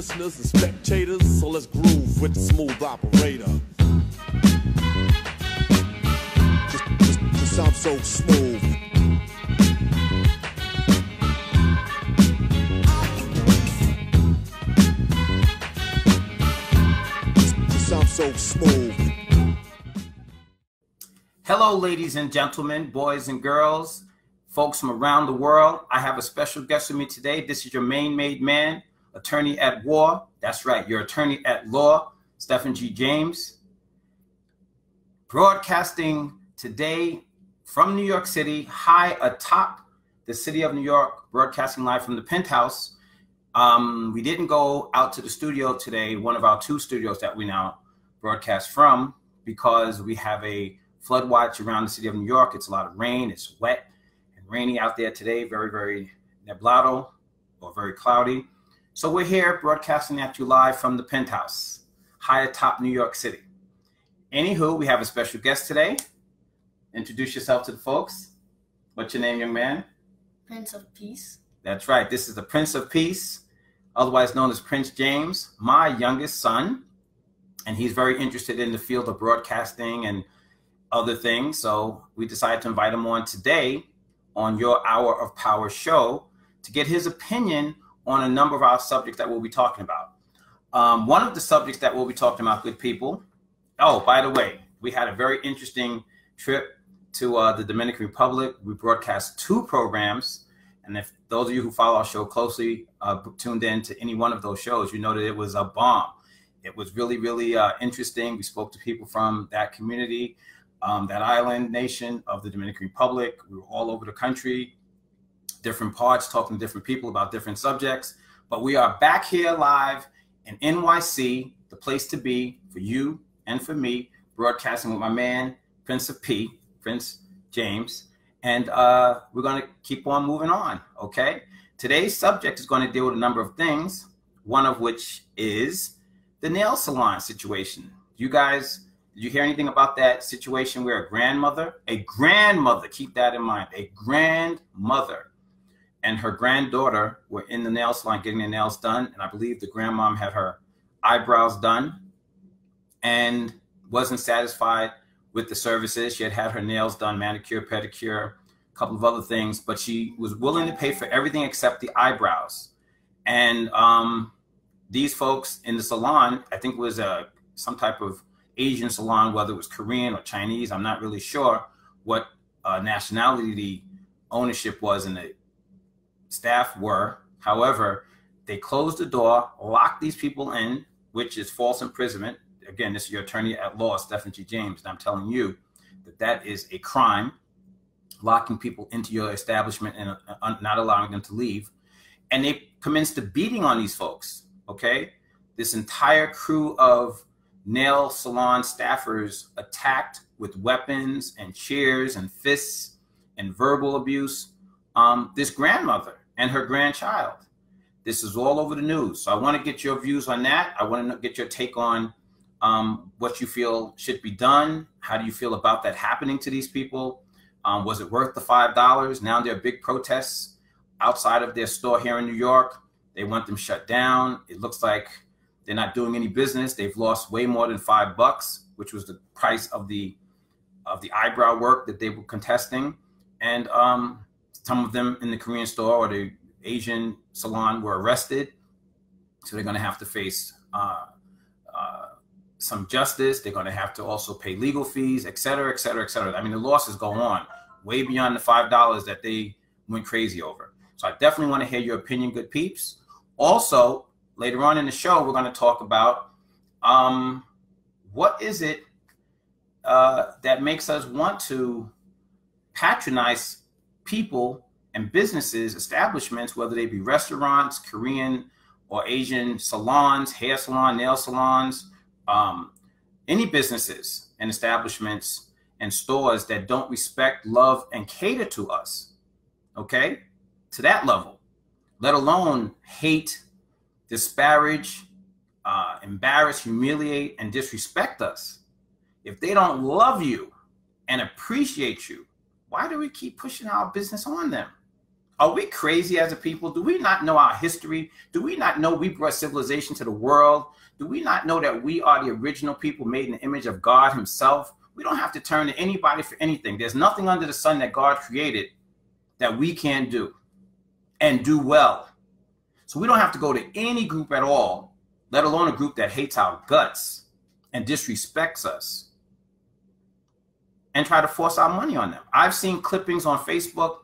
listeners and spectators, so let's groove with the smooth operator. Just sound so smooth. Just sound so smooth. Hello, ladies and gentlemen, boys and girls, folks from around the world. I have a special guest with me today. This is your Maine-made man, attorney at war. That's right, your attorney at law, Stephen G. James. Broadcasting today from New York City, high atop the city of New York, broadcasting live from the penthouse. We didn't go out to the studio today, one of our two studios that we now broadcast from, because we have a flood watch around the city of New York. It's a lot of rain. It's wet and rainy out there today. Very, very nublado or very cloudy. So we're here broadcasting at you live from the penthouse, high atop New York City. Anywho, we have a special guest today. Introduce yourself to the folks. What's your name, young man? Prince of Peace. That's right. This is the Prince of Peace, otherwise known as Prince James, my youngest son. And he's very interested in the field of broadcasting and other things. So we decided to invite him on today on your Hour of Power show to get his opinion on a number of our subjects that we'll be talking about. One of the subjects that we'll be talking about, good people. Oh, by the way, we had a very interesting trip to the Dominican Republic. We broadcast 2 programs. And if those of you who follow our show closely tuned in to any one of those shows, you know that it was a bomb. It was really, really interesting. We spoke to people from that community. That island nation of the Dominican Republic. We were all over the country, different parts, talking to different people about different subjects. But we are back here live in NYC, the place to be for you and for me, broadcasting with my man, Prince of P, Prince James. And we're going to keep on moving on, okay? Today's subject is going to deal with a number of things, one of which is the nail salon situation. You guys, did you hear anything about that situation where a grandmother, keep that in mind, a grandmother and her granddaughter were in the nail salon getting their nails done. And I believe the grandmom had her eyebrows done and wasn't satisfied with the services. She had had her nails done, manicure, pedicure, a couple of other things, but she was willing to pay for everything except the eyebrows. And these folks in the salon, I think it was some type of Asian salon, whether it was Korean or Chinese, I'm not really sure what nationality the ownership was and the staff were. However, they closed the door, locked these people in, which is false imprisonment. Again, this is your attorney at law, Stephen G. James, and I'm telling you that that is a crime, locking people into your establishment and not allowing them to leave. And they commenced a beating on these folks, okay? This entire crew of nail salon staffers attacked with weapons and chairs and fists and verbal abuse this grandmother and her grandchild. This is all over the news. So I want to get your views on that. I want to get your take on what you feel should be done. How do you feel about that happening to these people? Was it worth the $5? Now there are big protests outside of their store here in New York. They want them shut down. It looks like they're not doing any business. They've lost way more than $5, which was the price of the eyebrow work that they were contesting. And some of them in the Korean store or the Asian salon were arrested. So they're going to have to face some justice. They're going to have to also pay legal fees, et cetera, et cetera, et cetera. I mean, the losses go on way beyond the $5 that they went crazy over. So I definitely want to hear your opinion, good peeps. Also, later on in the show, we're going to talk about what is it that makes us want to patronize people and businesses, establishments, whether they be restaurants, Korean or Asian salons, hair salon, nail salons, any businesses and establishments and stores that don't respect, love, and cater to us, okay, to that level, let alone hate, disparage, embarrass, humiliate, and disrespect us. If they don't love you and appreciate you, why do we keep pushing our business on them? Are we crazy as a people? Do we not know our history? Do we not know we brought civilization to the world? Do we not know that we are the original people made in the image of God himself? We don't have to turn to anybody for anything. There's nothing under the sun that God created that we can't do and do well. So we don't have to go to any group at all, let alone a group that hates our guts and disrespects us and try to force our money on them. I've seen clippings on Facebook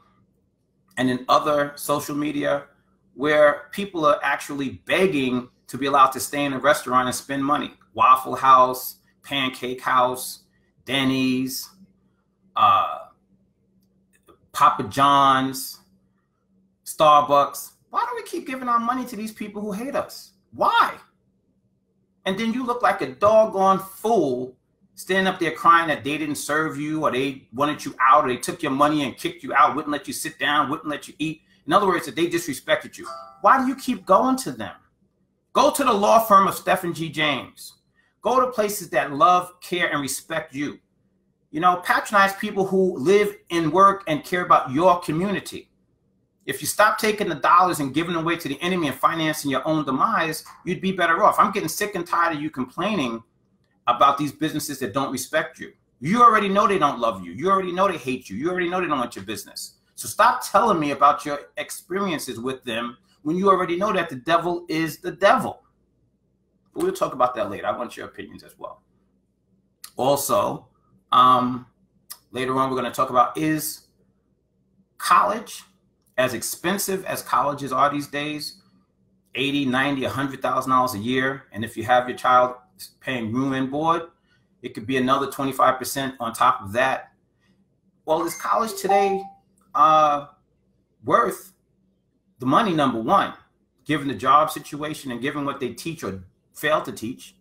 and in other social media where people are actually begging to be allowed to stay in a restaurant and spend money. Waffle House, Pancake House, Denny's, Papa John's, Starbucks. Why do we keep giving our money to these people who hate us? Why? And then you look like a doggone fool standing up there crying that they didn't serve you, or they wanted you out, or they took your money and kicked you out, wouldn't let you sit down, wouldn't let you eat. In other words, that they disrespected you. Why do you keep going to them? Go to the law firm of Stephen G. James. Go to places that love, care, and respect you. You know, patronize people who live and work and care about your community. If you stop taking the dollars and giving them away to the enemy and financing your own demise, you'd be better off. I'm getting sick and tired of you complaining about these businesses that don't respect you. You already know they don't love you. You already know they hate you. You already know they don't want your business. So stop telling me about your experiences with them when you already know that the devil is the devil. But we'll talk about that later. I want your opinions as well. Also, later on, we're going to talk about, is college as expensive as colleges are these days? $80,000, $90,000, $100,000 a year. And if you have your child paying room and board, it could be another 25% on top of that. Well, is college today worth the money, number one, given the job situation and given what they teach or fail to teach?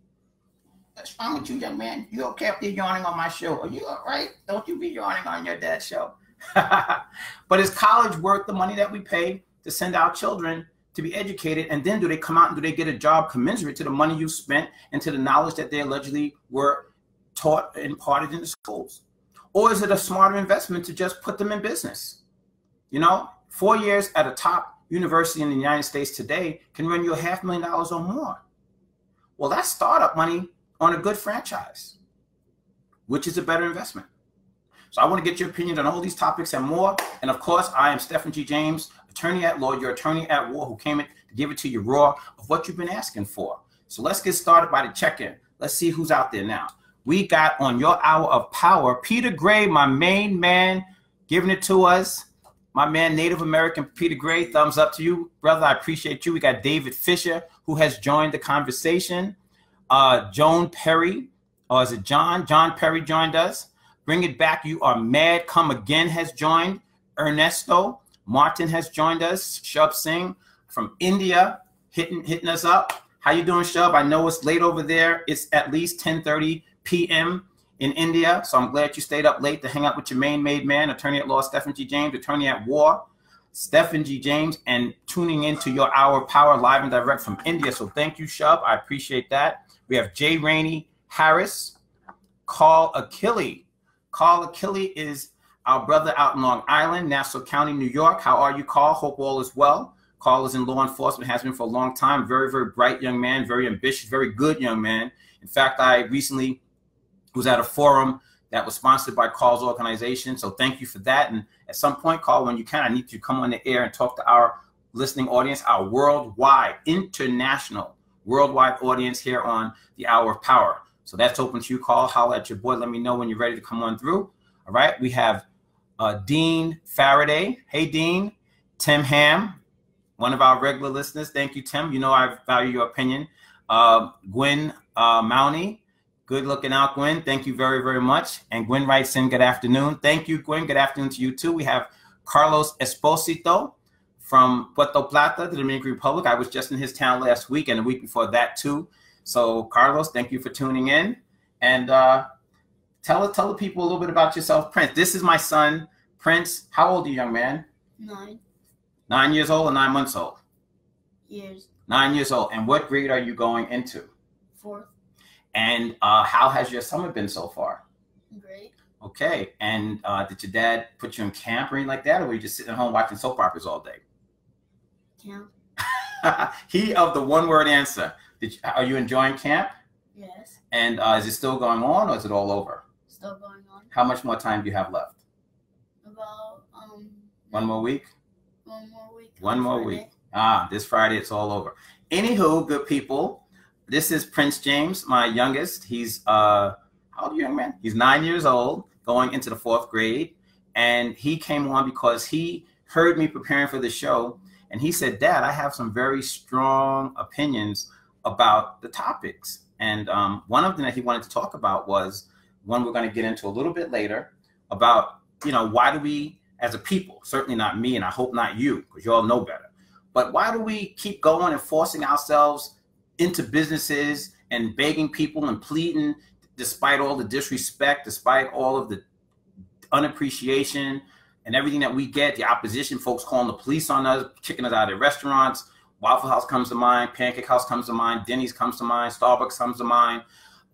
What's wrong with you, young man? You okay if you're yawning on my show? Are you all right? Don't you be yawning on your dad's show. But is college worth the money that we pay to send our children to be educated? And then do they come out and do they get a job commensurate to the money you spent and to the knowledge that they allegedly were taught and imparted in the schools? Or is it a smarter investment to just put them in business? You know, 4 years at a top university in the United States today can run you $500,000 or more. Well, that's startup money on a good franchise. Which is a better investment? So I want to get your opinion on all these topics and more. And of course, I am Stephen G. James, attorney at law, your attorney at war, who came in to give it to you raw of what you've been asking for. So let's get started by the check-in. Let's see who's out there now. We got on your hour of power, Peter Gray, my main man, giving it to us. My man, Native American Peter Gray, thumbs up to you, brother. I appreciate you. We got David Fisher, who has joined the conversation. Joan Perry, or is it John? John Perry joined us. Bring it back. You are mad. Come again has joined. Ernesto Martin has joined us. Shub Singh from India hitting us up. How you doing, Shub? I know it's late over there. It's at least 10:30 p.m. in India. So I'm glad you stayed up late to hang out with your main made man, attorney at law, Stephen G. James, attorney at war, Stephen G. James, and tuning into your hour of power live and direct from India. So thank you, Shub. I appreciate that. We have Jay Rainey Harris, Carl Achille. Carl Achille is our brother out in Long Island, Nassau County, New York. How are you, Carl? Hope all is well. Carl is in law enforcement, has been for a long time. Very, very bright young man, very ambitious, very good young man. In fact, I recently was at a forum that was sponsored by Carl's organization. So thank you for that. And at some point, Carl, when you can, I need you to come on the air and talk to our listening audience, our worldwide, international, worldwide audience here on the Hour of Power. So that's open to you, Carl. Holler at your boy. Let me know when you're ready to come on through. All right. We have Dean Faraday. Hey, Dean. Tim Ham, one of our regular listeners. Thank you, Tim. You know I value your opinion. Gwen Mounty. Good looking out, Gwen. Thank you very, very much. And Gwen writes in, good afternoon. Thank you, Gwen. Good afternoon to you, too. We have Carlos Esposito from Puerto Plata, the Dominican Republic. I was just in his town last week and the week before that, too. So, Carlos, thank you for tuning in. And tell the people a little bit about yourself. Prince, this is my son, Prince. How old are you, young man? 9 9 years old or 9 months old? years. 9 years old. And what grade are you going into? 4th And how has your summer been so far? grade. Okay. And did your dad put you in camp or anything like that? Or were you just sitting at home watching soap operas all day? Camp. He of the one-word answer. Are you enjoying camp? Yes. And is it still going on or is it all over? Still going on. How much more time do you have left? About One more week? 1 more week. One more week. This Friday it's all over. Anywho, good people, this is Prince James, my youngest. He's how old are you, young man? He's 9 years old, going into the 4th grade. And he came on because he heard me preparing for the show. And he said, Dad, I have some very strong opinions about the topics. And one of them that he wanted to talk about was one we're going to get into a little bit later about, why do we, as a people, certainly not me, and I hope not you, because you all know better, but why do we keep going and forcing ourselves into businesses and begging people and pleading despite all the disrespect, despite all of the unappreciation and everything that we get, the opposition, folks calling the police on us, kicking us out of their restaurants. Waffle House comes to mind, Pancake House comes to mind, Denny's comes to mind, Starbucks comes to mind,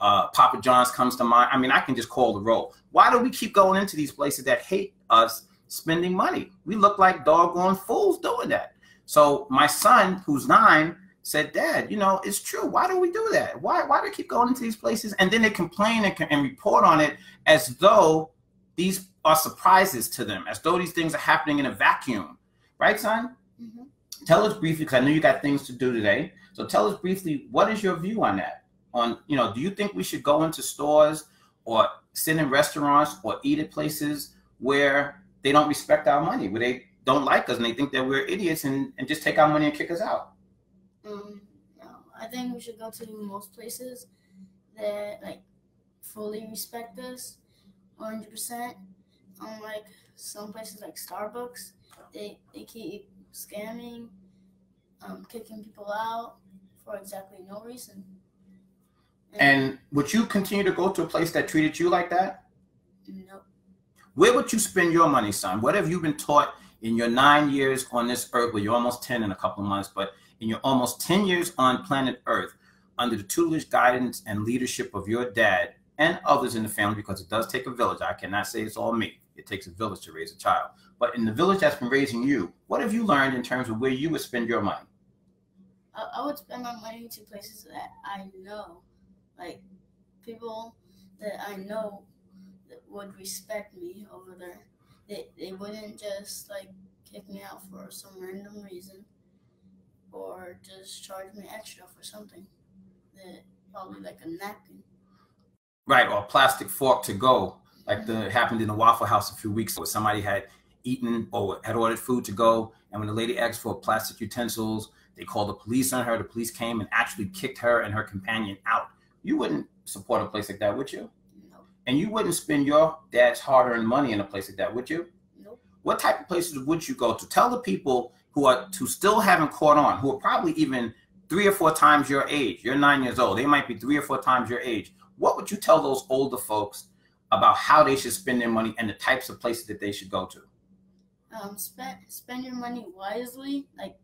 Papa John's comes to mind. I mean, I can just call the roll. Why do we keep going into these places that hate us spending money? We look like doggone fools doing that. So my son, who's 9, said, Dad, it's true. Why do we do that? Why do we keep going into these places? And then they complain and report on it as though these are surprises to them, as though these things are happening in a vacuum. Right, son? Mm-hmm. Tell us briefly, because I know you got things to do today. So tell us briefly, what is your view on that? Do you think we should go into stores or sit in restaurants or eat at places where they don't respect our money, where they don't like us and they think that we're idiots and just take our money and kick us out? No, I think we should go to most places that fully respect us 100%. Like some places like Starbucks, they keep scamming, kicking people out for exactly no reason. And would you continue to go to a place that treated you like that? No. Where would you spend your money, son? What have you been taught in your 9 years on this earth? Well, you're almost 10 in a couple of months, but in your almost 10 years on planet Earth, under the tutelage, guidance, and leadership of your dad and others in the family, because it does take a village. I cannot say it's all me. It takes a village to raise a child. But in the village that's been raising you, what have you learned in terms of where you would spend your money? I would spend my money to places that I know, like people that I know that would respect me over there. They wouldn't just kick me out for some random reason or just charge me extra for something that probably like a napkin. Right, or a plastic fork to go, like happened in the Waffle House a few weeks ago. Somebody had eaten or had ordered food to go, and when the lady asked for plastic utensils, they called the police on her. The police came and actually kicked her and her companion out. You wouldn't support a place like that, would you? No. And you wouldn't spend your dad's hard-earned money in a place like that, would you? Nope. What type of places would you go to? Tell the people who still haven't caught on, who are probably even 3 or 4 times your age. You're 9 years old. They might be 3 or 4 times your age. What would you tell those older folks about how they should spend their money and the types of places that they should go to? Spend your money wisely. Like,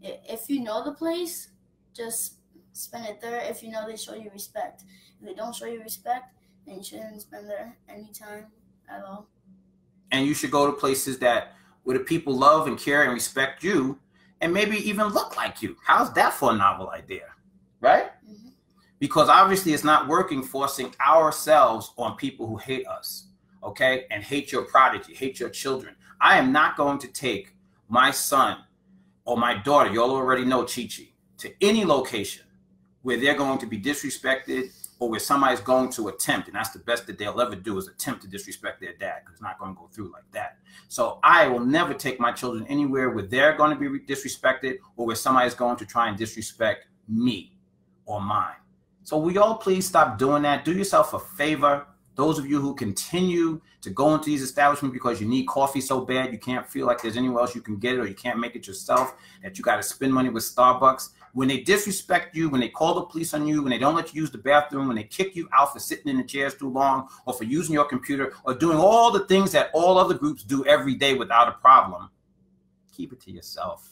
if you know the place, just spend it there. If you know they show you respect. If they don't show you respect, then you shouldn't spend there anytime at all. And you should go to places where the people love and care and respect you, and maybe even look like you. How's that for a novel idea, right? Mm-hmm. Because obviously it's not working forcing ourselves on people who hate us, okay, and hate your prodigy, hate your children. I am not going to take my son or my daughter, you all already know Chi-Chi, to any location where they're going to be disrespected or where somebody's going to attempt, and that's the best that they'll ever do, is attempt to disrespect their dad, because it's not going to go through like that. So I will never take my children anywhere where they're going to be disrespected or where somebody's going to try and disrespect me or mine. So will y'all please stop doing that? Do yourself a favor. Those of you who continue to go into these establishments because you need coffee so bad you can't feel like there's anywhere else you can get it, or you can't make it yourself, that you got to spend money with Starbucks. When they disrespect you, when they call the police on you, when they don't let you use the bathroom, when they kick you out for sitting in the chairs too long, or for using your computer, or doing all the things that all other groups do every day without a problem, keep it to yourself,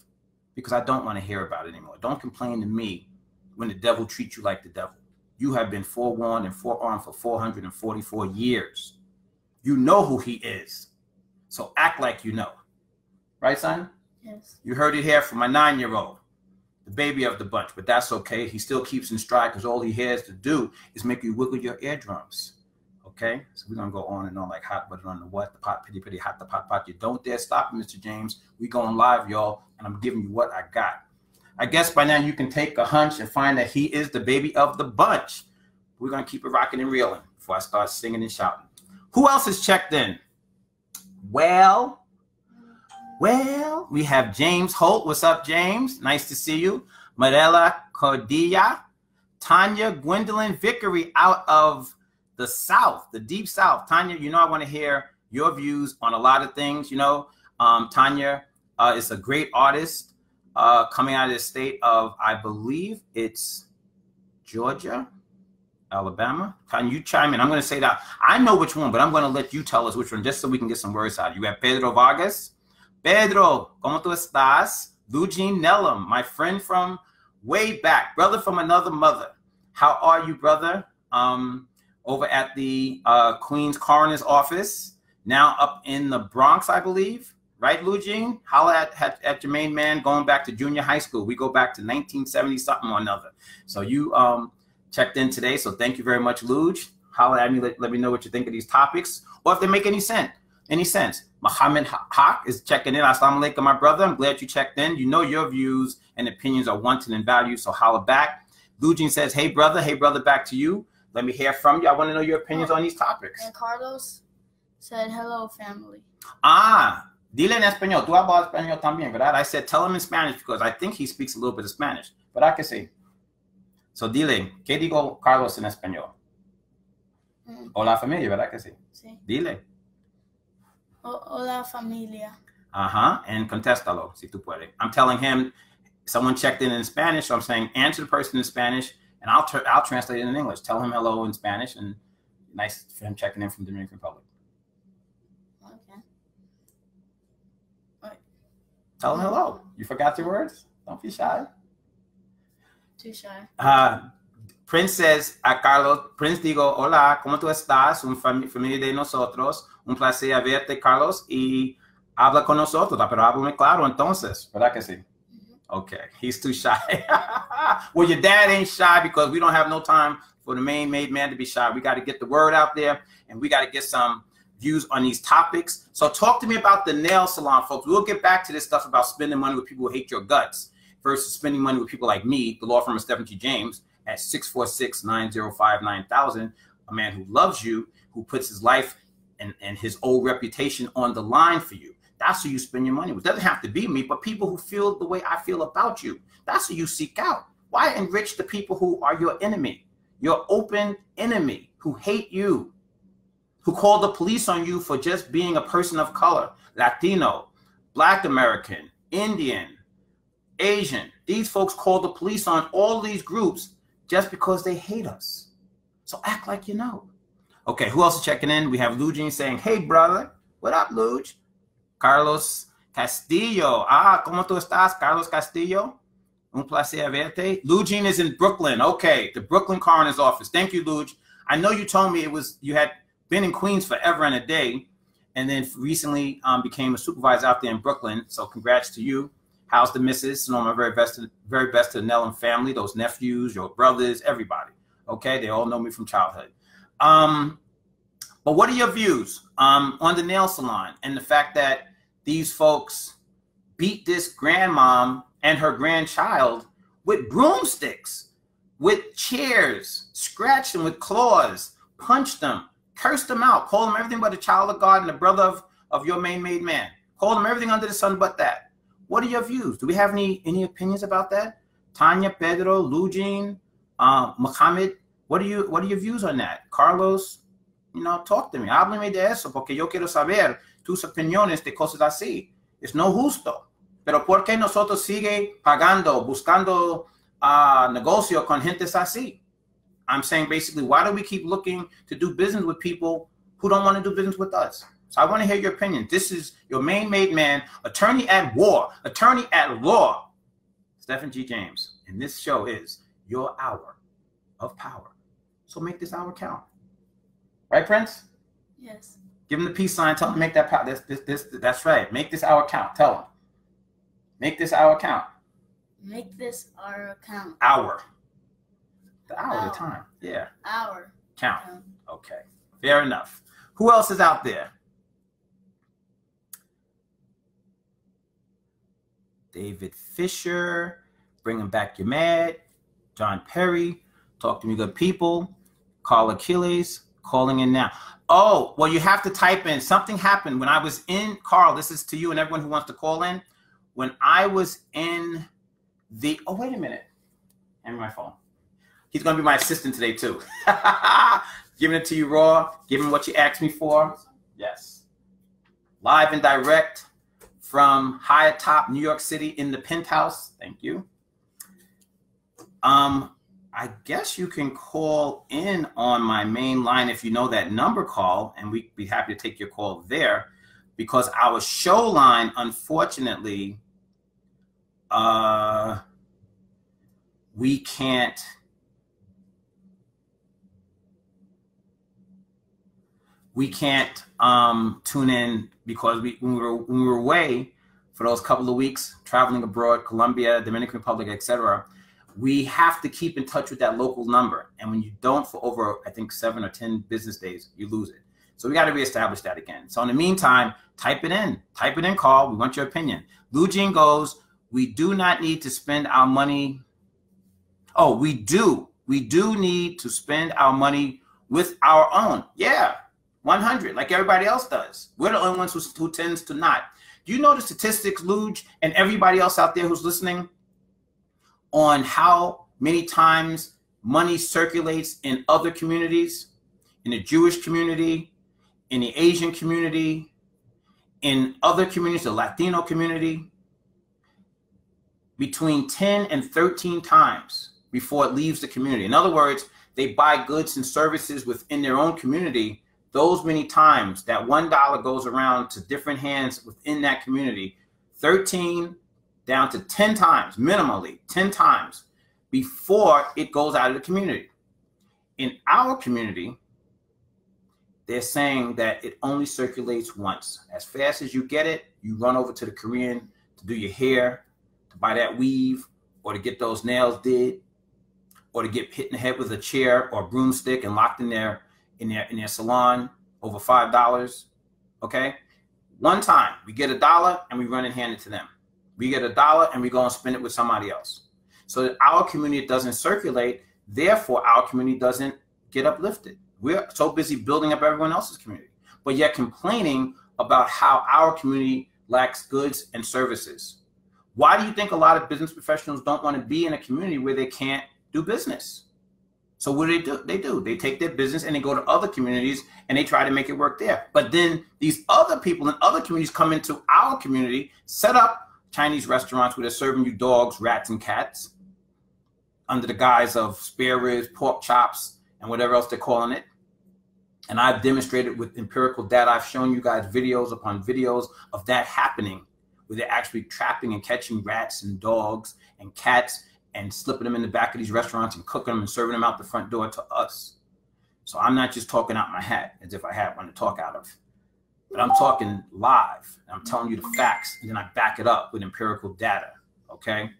because I don't want to hear about it anymore. Don't complain to me when the devil treats you like the devil. You have been forewarned and forearmed for 444 years. You know who he is. So act like you know. Right, son? Yes. You heard it here from my 9-year-old, the baby of the bunch, but that's okay. He still keeps in stride because all he has to do is make you wiggle your eardrums. Okay? So we're going to go on and on like hot butter on the what? The pot, pitty, pitty, hot, the pot, pot. You don't dare stop me, Mr. James. We going live, y'all, and I'm giving you what I got. I guess by now you can take a hunch and find that he is the baby of the bunch. We're going to keep it rocking and reeling before I start singing and shouting. Who else is checked in? Well, we have James Holt. What's up, James? Nice to see you. Marella Cordilla. Tanya Gwendolyn Vickery out of the South, the deep South. Tanya, you know I want to hear your views on a lot of things. You know, Tanya is a great artist coming out of the state of, I believe it's Georgia, Alabama. Can you chime in? I'm going to say that. I know which one, but I'm going to let you tell us which one just so we can get some words out. You have Pedro Vargas. Pedro, ¿cómo tú estás? Eugene Nellam, my friend from way back, brother from another mother. How are you, brother? Over at the Queens Coroner's Office, now up in the Bronx, I believe. Right, Eugene? Holla at your main man going back to junior high school. We go back to 1970-something or another. So you checked in today, so thank you very much, Luge. Holla at me, let me know what you think of these topics, or if they make any sense. Mohammed Haq is checking in. Assalamu alaikum, my brother. I'm glad you checked in. You know your views and opinions are wanted and valued, so holla back. Lugin says, hey, brother, back to you. Let me hear from you. I want to know your opinions on these topics. And Carlos said, hello, family. Dile en español. Tú hablas español también, ¿verdad? I said, tell him in Spanish because I think he speaks a little bit of Spanish. ¿Verdad que sí? So dile, ¿qué digo Carlos en español? Hola, familia, ¿verdad que sí? Sí. Dile. Hola, familia. And contéstalo, si tú puedes. I'm telling him, someone checked in Spanish, so I'm saying, answer the person in Spanish, and I'll translate it in English. Tell him hello in Spanish, and nice for him checking in from the Dominican Republic. Okay. Right. Tell him hello. You forgot your words? Don't be shy. Too shy. Prince says a Carlos, Prince digo, hola, ¿cómo tú estás? Familia de nosotros. Un placer verte, Carlos, y habla con nosotros, pero háblame claro entonces, ¿verdad que sí? Okay, he's too shy. Well, your dad ain't shy because we don't have no time for the made man to be shy. We got to get the word out there, and we got to get some views on these topics. So talk to me about the nail salon, folks. We'll get back to this stuff about spending money with people who hate your guts versus spending money with people like me, the law firm of Stephen G. James, at 646-905-9000, a man who loves you, who puts his life and his old reputation on the line for you. That's who you spend your money with. It doesn't have to be me, but people who feel the way I feel about you. That's who you seek out. Why enrich the people who are your enemy, your open enemy, who hate you, who call the police on you for just being a person of color, Latino, Black American, Indian, Asian. These folks call the police on all these groups just because they hate us. So act like you know. Okay, who else is checking in? We have Lugin saying, hey, brother. What up, Luge? Carlos Castillo. ¿Cómo tú estás, Carlos Castillo? Un placer verte. Lugin is in Brooklyn. Okay, the Brooklyn Coroner's Office. Thank you, Luge. I know you told me you had been in Queens forever and a day, and then recently became a supervisor out there in Brooklyn. So congrats to you. How's the missus? You know, my very best to the Nellam family, those nephews, your brothers, everybody. Okay, they all know me from childhood. But what are your views on the nail salon and the fact that these folks beat this grandmom and her grandchild with broomsticks, with chairs, scratched them with claws, punched them, cursed them out, called them everything but a child of God and a brother of your made man. Called them everything under the sun but that. What are your views? Do we have any opinions about that? Tanya, Pedro, Lugin, Mohammed, what are your views on that? Carlos, you know, talk to me. Háblame de eso, porque yo quiero saber tus opiniones de cosas así. Es no justo. Pero ¿por qué nosotros sigue pagando, buscando negocio con gente así? I'm saying basically, why do we keep looking to do business with people who don't want to do business with us? So I want to hear your opinion. This is your made man, attorney at war, attorney at law, Stephen G. James. And this show is your hour of power. So make this hour count. Right, Prince? Yes. Give them the peace sign. Tell them to make that power. That's right. Make this our account. Tell them. Make this our account. Make this our account. Hour. The hour, the time. Yeah. Our Count. Okay. Fair enough. Who else is out there? David Fisher. Bringing Back Your Mad. John Perry. Talk to Me Good People. Carl Achilles. Calling in now. Oh, well, you have to type in. Something happened when I was in, Carl, this is to you and everyone who wants to call in. When I was in the, oh, wait a minute. Hand me my phone. He's going to be my assistant today, too. Giving it to you raw. Giving what you asked me for. Yes. Live and direct from high atop New York City in the penthouse. Thank you. I guess you can call in on my main line if you know that number, call, and we'd be happy to take your call there, because our show line, unfortunately, we can't tune in because when we were away for those couple of weeks traveling abroad, Colombia, Dominican Republic, etc. We have to keep in touch with that local number. And when you don't for over, I think, 7 or 10 business days, you lose it. So we got to reestablish that again. So in the meantime, type it in, call. We want your opinion. Lou Jean goes, we do not need to spend our money. Oh, we do. We do need to spend our money with our own. Yeah, 100, like everybody else does. We're the only ones who tends to not. Do you know the statistics, Luge, and everybody else out there who's listening, on how many times money circulates in other communities, in the Jewish community, in the Asian community, in other communities, the Latino community, between 10 and 13 times before it leaves the community. In other words, they buy goods and services within their own community those many times. That $1 goes around to different hands within that community, 13 down to 10 times, minimally 10 times before it goes out of the community. In our community, they're saying that it only circulates once. As fast as you get it, you run over to the Korean to do your hair, to buy that weave, or to get those nails did, or to get hit in the head with a chair or a broomstick and locked in their salon over $5. Okay? One time, we get $1 and we run and hand it to them. We get $1 and we go and spend it with somebody else. So that our community doesn't circulate, therefore our community doesn't get uplifted. We're so busy building up everyone else's community, but yet complaining about how our community lacks goods and services. Why do you think a lot of business professionals don't want to be in a community where they can't do business? So what do? They take their business and they go to other communities and they try to make it work there. But then these other people in other communities come into our community, set up Chinese restaurants where they're serving you dogs, rats, and cats under the guise of spare ribs, pork chops, and whatever else they're calling it. And I've demonstrated with empirical data. I've shown you guys videos upon videos of that happening, where they're actually trapping and catching rats and dogs and cats and slipping them in the back of these restaurants and cooking them and serving them out the front door to us. So I'm not just talking out my hat as if I had one to talk out of. But I'm talking live. I'm telling you the facts, and then I back it up with empirical data, okay?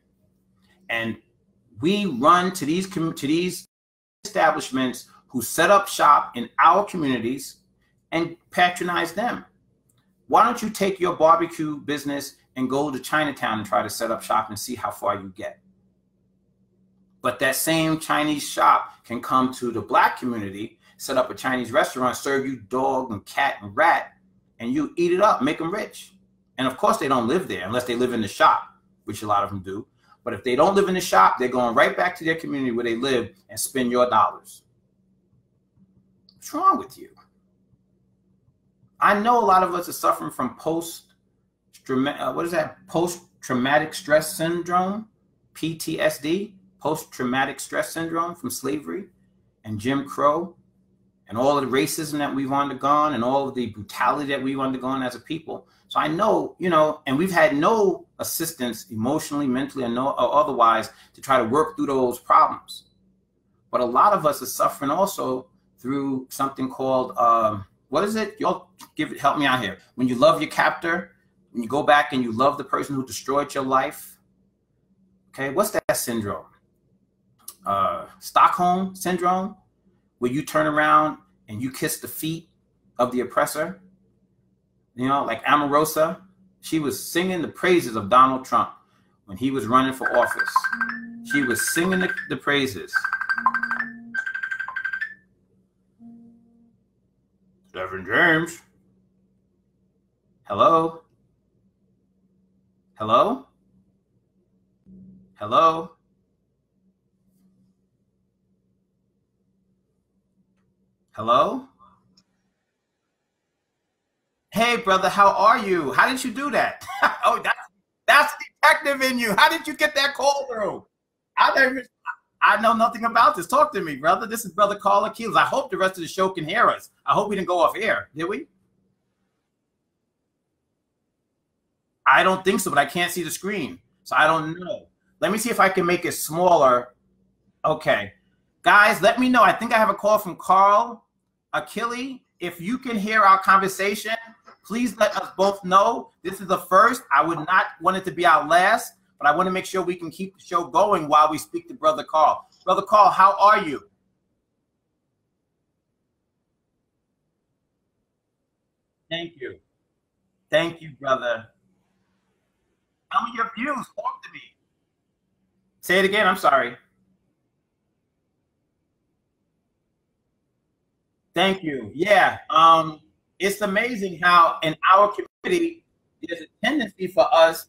And we run to these establishments who set up shop in our communities and patronize them. Why don't you take your barbecue business and go to Chinatown and try to set up shop and see how far you get? But that same Chinese shop can come to the Black community, set up a Chinese restaurant, serve you dog and cat and rat, and you eat it up, make them rich. And of course, they don't live there unless they live in the shop, which a lot of them do. But if they don't live in the shop, they're going right back to their community where they live and spend your dollars. What's wrong with you? I know a lot of us are suffering from post-traumatic stress syndrome, PTSD, post-traumatic stress syndrome from slavery and Jim Crow, and all of the racism that we've undergone and all of the brutality that we've undergone as a people. So I know, and we've had no assistance emotionally, mentally, or otherwise to try to work through those problems. But a lot of us are suffering also through something called what is it? Y'all help me out here. When you love your captor, when you go back and you love the person who destroyed your life. Okay, what's that syndrome? Stockholm syndrome, where you turn around and you kiss the feet of the oppressor. You know, like Omarosa, she was singing the praises of Donald Trump when he was running for office. She was singing the praises. Reverend James. Hello? Hello? Hello? Hello? Hey, brother, how are you? How did you do that? Oh, that's detective in you. How did you get that call through? I know nothing about this. Talk to me, brother. This is Brother Carl Achilles. I hope the rest of the show can hear us. I hope we didn't go off air. Did we? I don't think so, but I can't see the screen. So I don't know. Let me see if I can make it smaller. Okay. Guys, let me know. I think I have a call from Carl Achilles. If you can hear our conversation, please let us both know. This is the first. I would not want it to be our last, but I want to make sure we can keep the show going while we speak to Brother Carl. Brother Carl, how are you? Thank you. Thank you, brother. Tell me your views. Talk to me. Say it again. I'm sorry. Thank you. Yeah. It's amazing how in our community there's a tendency for us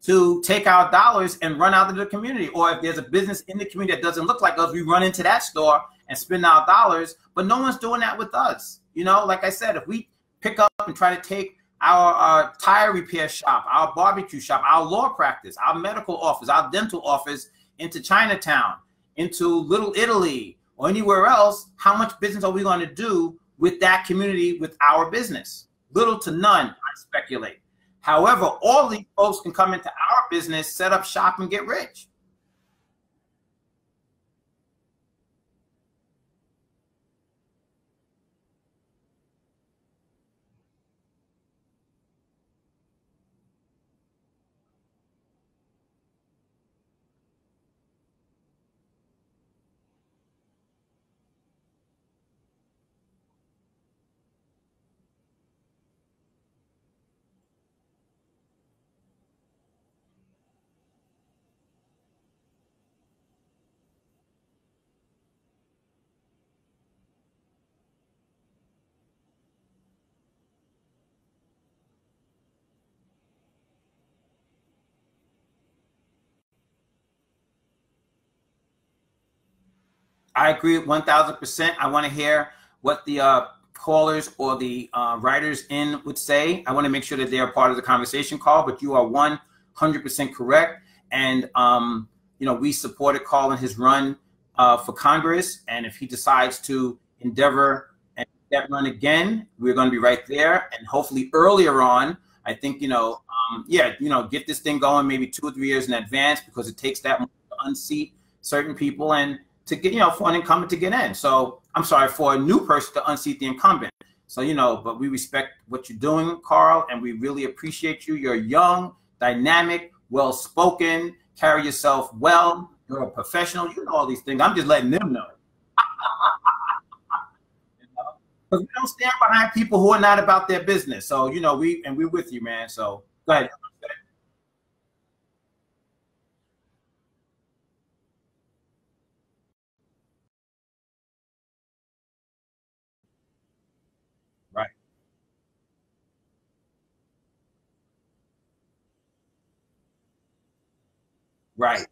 to take our dollars and run out of the community. Or if there's a business in the community that doesn't look like us, we run into that store and spend our dollars. But no one's doing that with us. You know, like I said, if we pick up and try to take our tire repair shop, our barbecue shop, our law practice, our medical office, our dental office into Chinatown, into Little Italy, or anywhere else, how much business are we going to do with that community with our business? Little to none, I speculate. However, all these folks can come into our business, set up shop, and get rich. I agree 1000%. I want to hear what the callers or the writers in would say. I want to make sure that they are part of the conversation call, but you are 100% correct. And, you know, we supported Carl in his run for Congress. And if he decides to endeavor and that run again, we're going to be right there. And hopefully earlier on, I think, you know, yeah, you know, get this thing going maybe 2 or 3 years in advance, because it takes that much to unseat certain people and to get, you know, for an incumbent to get in. So I'm sorry, for a new person to unseat the incumbent. So, you know, but we respect what you're doing, Carl, and we really appreciate you. You're young, dynamic, well-spoken, carry yourself well. You're a professional. You know all these things. I'm just letting them know. Because we don't stand behind people who are not about their business. So, you know, we're with you, man. So go ahead. Right, right.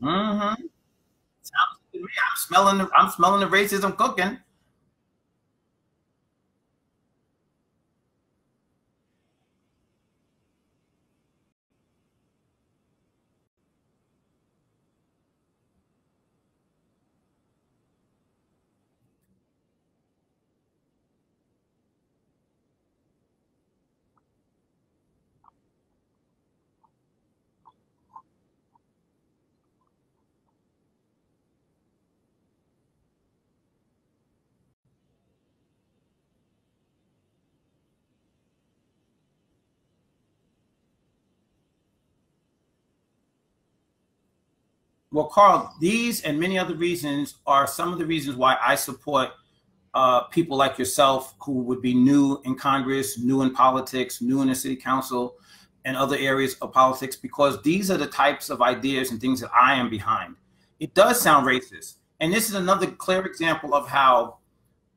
Mm-hmm. Sounds good to me. I'm smelling the racism cooking. Well, Carl, these and many other reasons are some of the reasons why I support people like yourself who would be new in Congress, new in politics, new in the city council, and other areas of politics, because these are the types of ideas and things that I am behind. It does sound racist. And this is another clear example of how,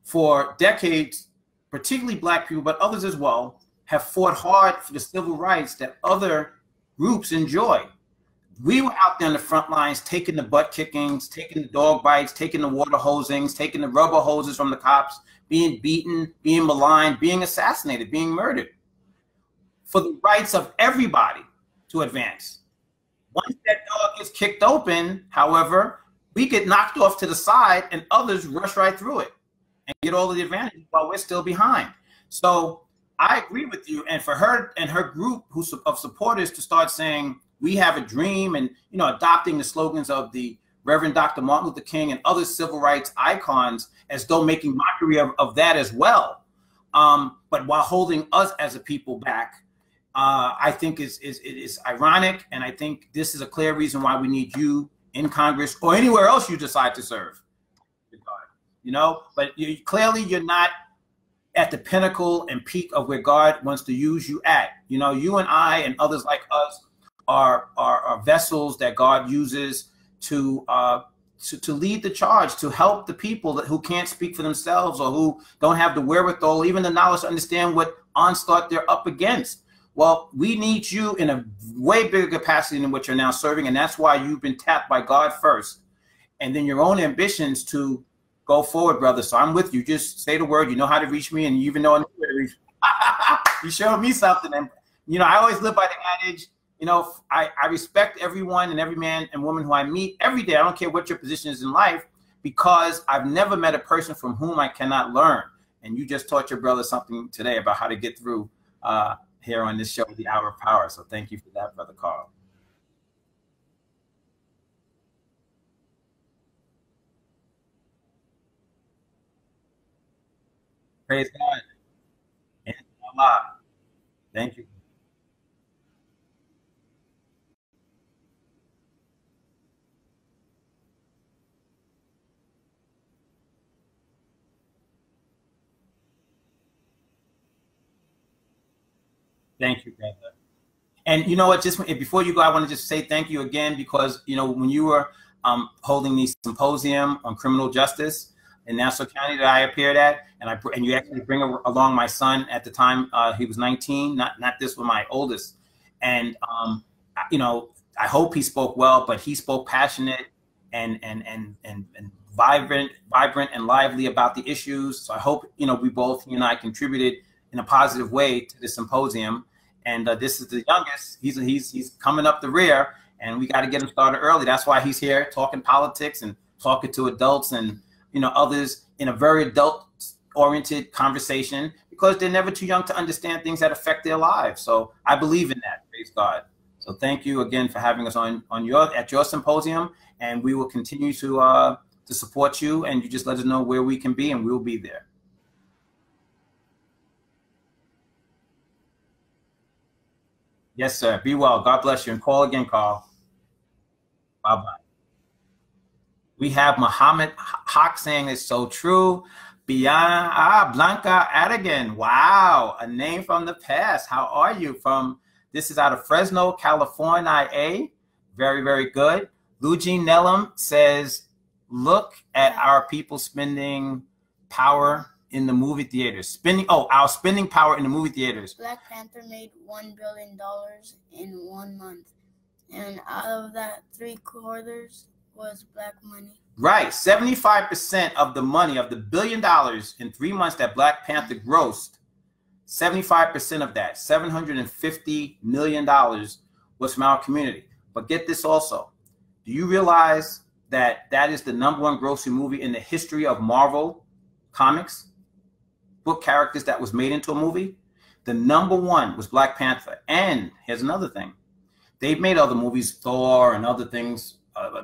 for decades, particularly Black people, but others as well, have fought hard for the civil rights that other groups enjoy. We were out there in the front lines taking the butt kickings, taking the dog bites, taking the water hosings, taking the rubber hoses from the cops, being beaten, being maligned, being assassinated, being murdered for the rights of everybody to advance. Once that door gets kicked open, however, we get knocked off to the side and others rush right through it and get all of the advantages while we're still behind. So I agree with you. And for her and her group of supporters to start saying, we have a dream, and adopting the slogans of the Reverend Dr. Martin Luther King and other civil rights icons as though making mockery of that as well. But while holding us as a people back, I think it is ironic. And I think this is a clear reason why we need you in Congress or anywhere else you decide to serve. But clearly you're not at the pinnacle and peak of where God wants to use you at. You and I and others like us are vessels that God uses to lead the charge, to help the people who can't speak for themselves or who don't have the wherewithal, even the knowledge to understand what onslaught they're up against. Well, we need you in a way bigger capacity than what you're now serving, and that's why you've been tapped by God first, and then your own ambitions to go forward, brother. So I'm with you. Just say the word. You know how to reach me, and you even know where to reach me. You showed me something, and I always live by the adage. I respect everyone and every man and woman who I meet every day. I don't care what your position is in life, because I've never met a person from whom I cannot learn. And you just taught your brother something today about how to get through here on this show, The Hour of Power. So thank you for that, Brother Carl. Praise God. Inshallah. Thank you. Thank you, brother. And you know what? Just before you go, I want to just say thank you again, because when you were holding the symposium on criminal justice in Nassau County that I appeared at, and you actually bring along my son at the time. He was 19. Not this one, my oldest. And I hope he spoke well, but he spoke passionate and vibrant and lively about the issues. So I hope we both, he and I, contributed in a positive way to the symposium. And this is the youngest. He's coming up the rear, and we got to get him started early. That's why he's here talking politics and talking to adults and others in a very adult-oriented conversation, because they're never too young to understand things that affect their lives. So I believe in that. Praise God. So thank you again for having us at your symposium, and we will continue to support you. And you just let us know where we can be, and we'll be there. Yes, sir. Be well. God bless you. And call again, Carl. Bye-bye. We have Muhammad Haq saying it's so true. Blanca Adigan. Wow. A name from the past. How are you? This is out of Fresno, California. Very, very good. Lugene Nellam says, look at our people spending power in the movie theaters. Our spending power in the movie theaters. Black Panther made $1 billion in 1 month. And out of that, 3/4 was black money. Right. 75% of the money, of the $1 billion in 3 months that Black Panther grossed, 75% of that, $750 million, was from our community. But get this also. Do you realize that that is the #1 grossing movie in the history of Marvel Comics? Book characters that was made into a movie? The #1 was Black Panther. And here's another thing. They've made other movies, Thor and other things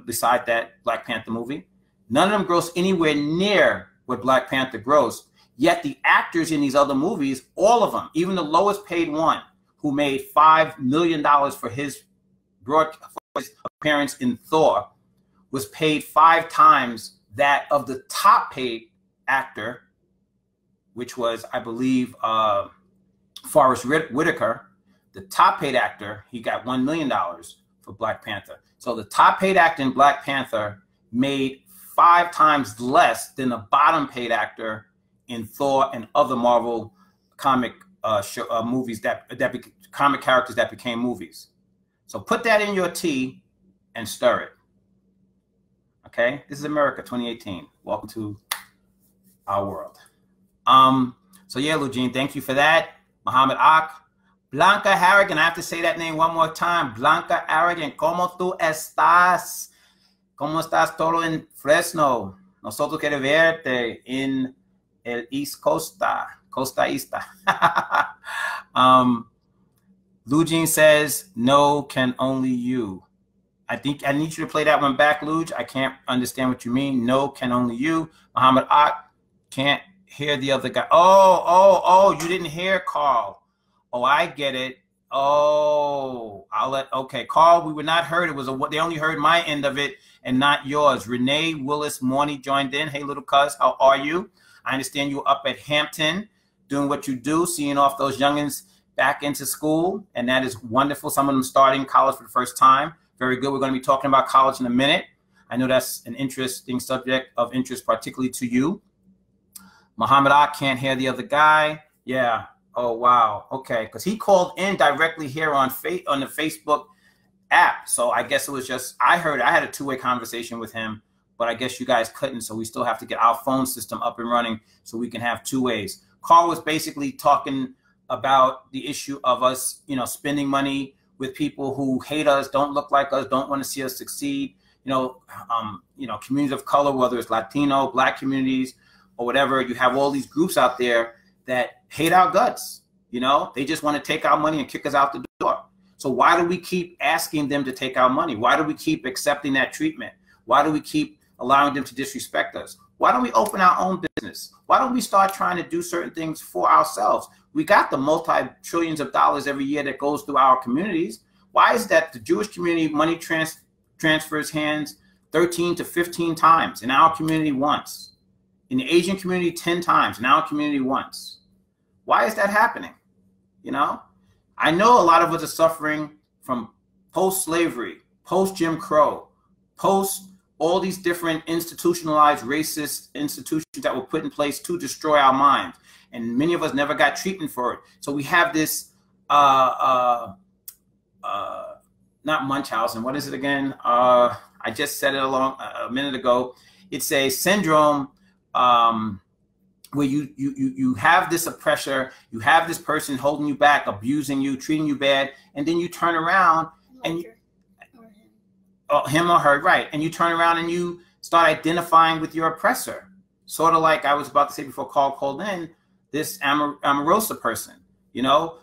beside that Black Panther movie. None of them grossed anywhere near what Black Panther grossed. Yet the actors in these other movies, all of them, even the lowest paid one, who made $5 million for his appearance in Thor, was paid 5 times that of the top paid actor, which was, I believe, Forrest Whitaker. The top paid actor, he got $1 million for Black Panther. So the top paid actor in Black Panther made 5 times less than the bottom paid actor in Thor and other Marvel comic movies comic characters that became movies. So put that in your tea and stir it. Okay, this is America 2018. Welcome to our world. So yeah, Lugene, thank you for that. Muhammad Ak. Blanca Harrigan, I have to say that name one more time. Blanca Harrigan, ¿cómo tú estás? ¿Cómo estás todo en Fresno? Nosotros queremos verte en el East Costa Ista. Lugene says, no, can only you. I think I need you to play that one back, Luge. I can't understand what you mean. No, can only you. Muhammad Ak, can't hear the other guy. Oh, you didn't hear Carl. Oh, I get it. Oh, okay, Carl, we were not heard. It was they only heard my end of it and not yours. Renee Willis Morney joined in. Hey, little cuz, how are you? I understand you up at Hampton doing what you do, seeing off those youngins back into school, and that is wonderful. Some of them starting college for the first time. Very good. We're going to be talking about college in a minute. I know that's an interesting subject of interest, particularly to you. Muhammad Ak, can't hear the other guy. Yeah. Oh, wow. Okay. Because he called in directly here on the Facebook app. So I guess it was just, I had a two-way conversation with him, but I guess you guys couldn't. So we still have to get our phone system up and running so we can have 2 ways. Carl was basically talking about the issue of us, spending money with people who hate us, don't look like us, don't want to see us succeed. Communities of color, whether it's Latino, Black communities, or whatever. You have all these groups out there that hate our guts. They just want to take our money and kick us out the door. So why do we keep asking them to take our money? Why do we keep accepting that treatment? Why do we keep allowing them to disrespect us? Why don't we open our own business? Why don't we start trying to do certain things for ourselves? We got the multi-trillions of dollars every year that goes through our communities. Why is that the Jewish community money transfers hands 13 to 15 times, in our community once? In the Asian community, 10 times, in our community once. Why is that happening? I know a lot of us are suffering from post-slavery, post-Jim Crow, post all these different institutionalized racist institutions that were put in place to destroy our minds. And many of us never got treatment for it. So we have this, not Munchausen, what is it again? I just said it a minute ago. It's a syndrome where you have this oppressor, you have this person holding you back, abusing you, treating you bad, and then you turn around and him or her, right? And you turn around and you start identifying with your oppressor, sort of like I was about to say before Carl called in, this Omarosa person.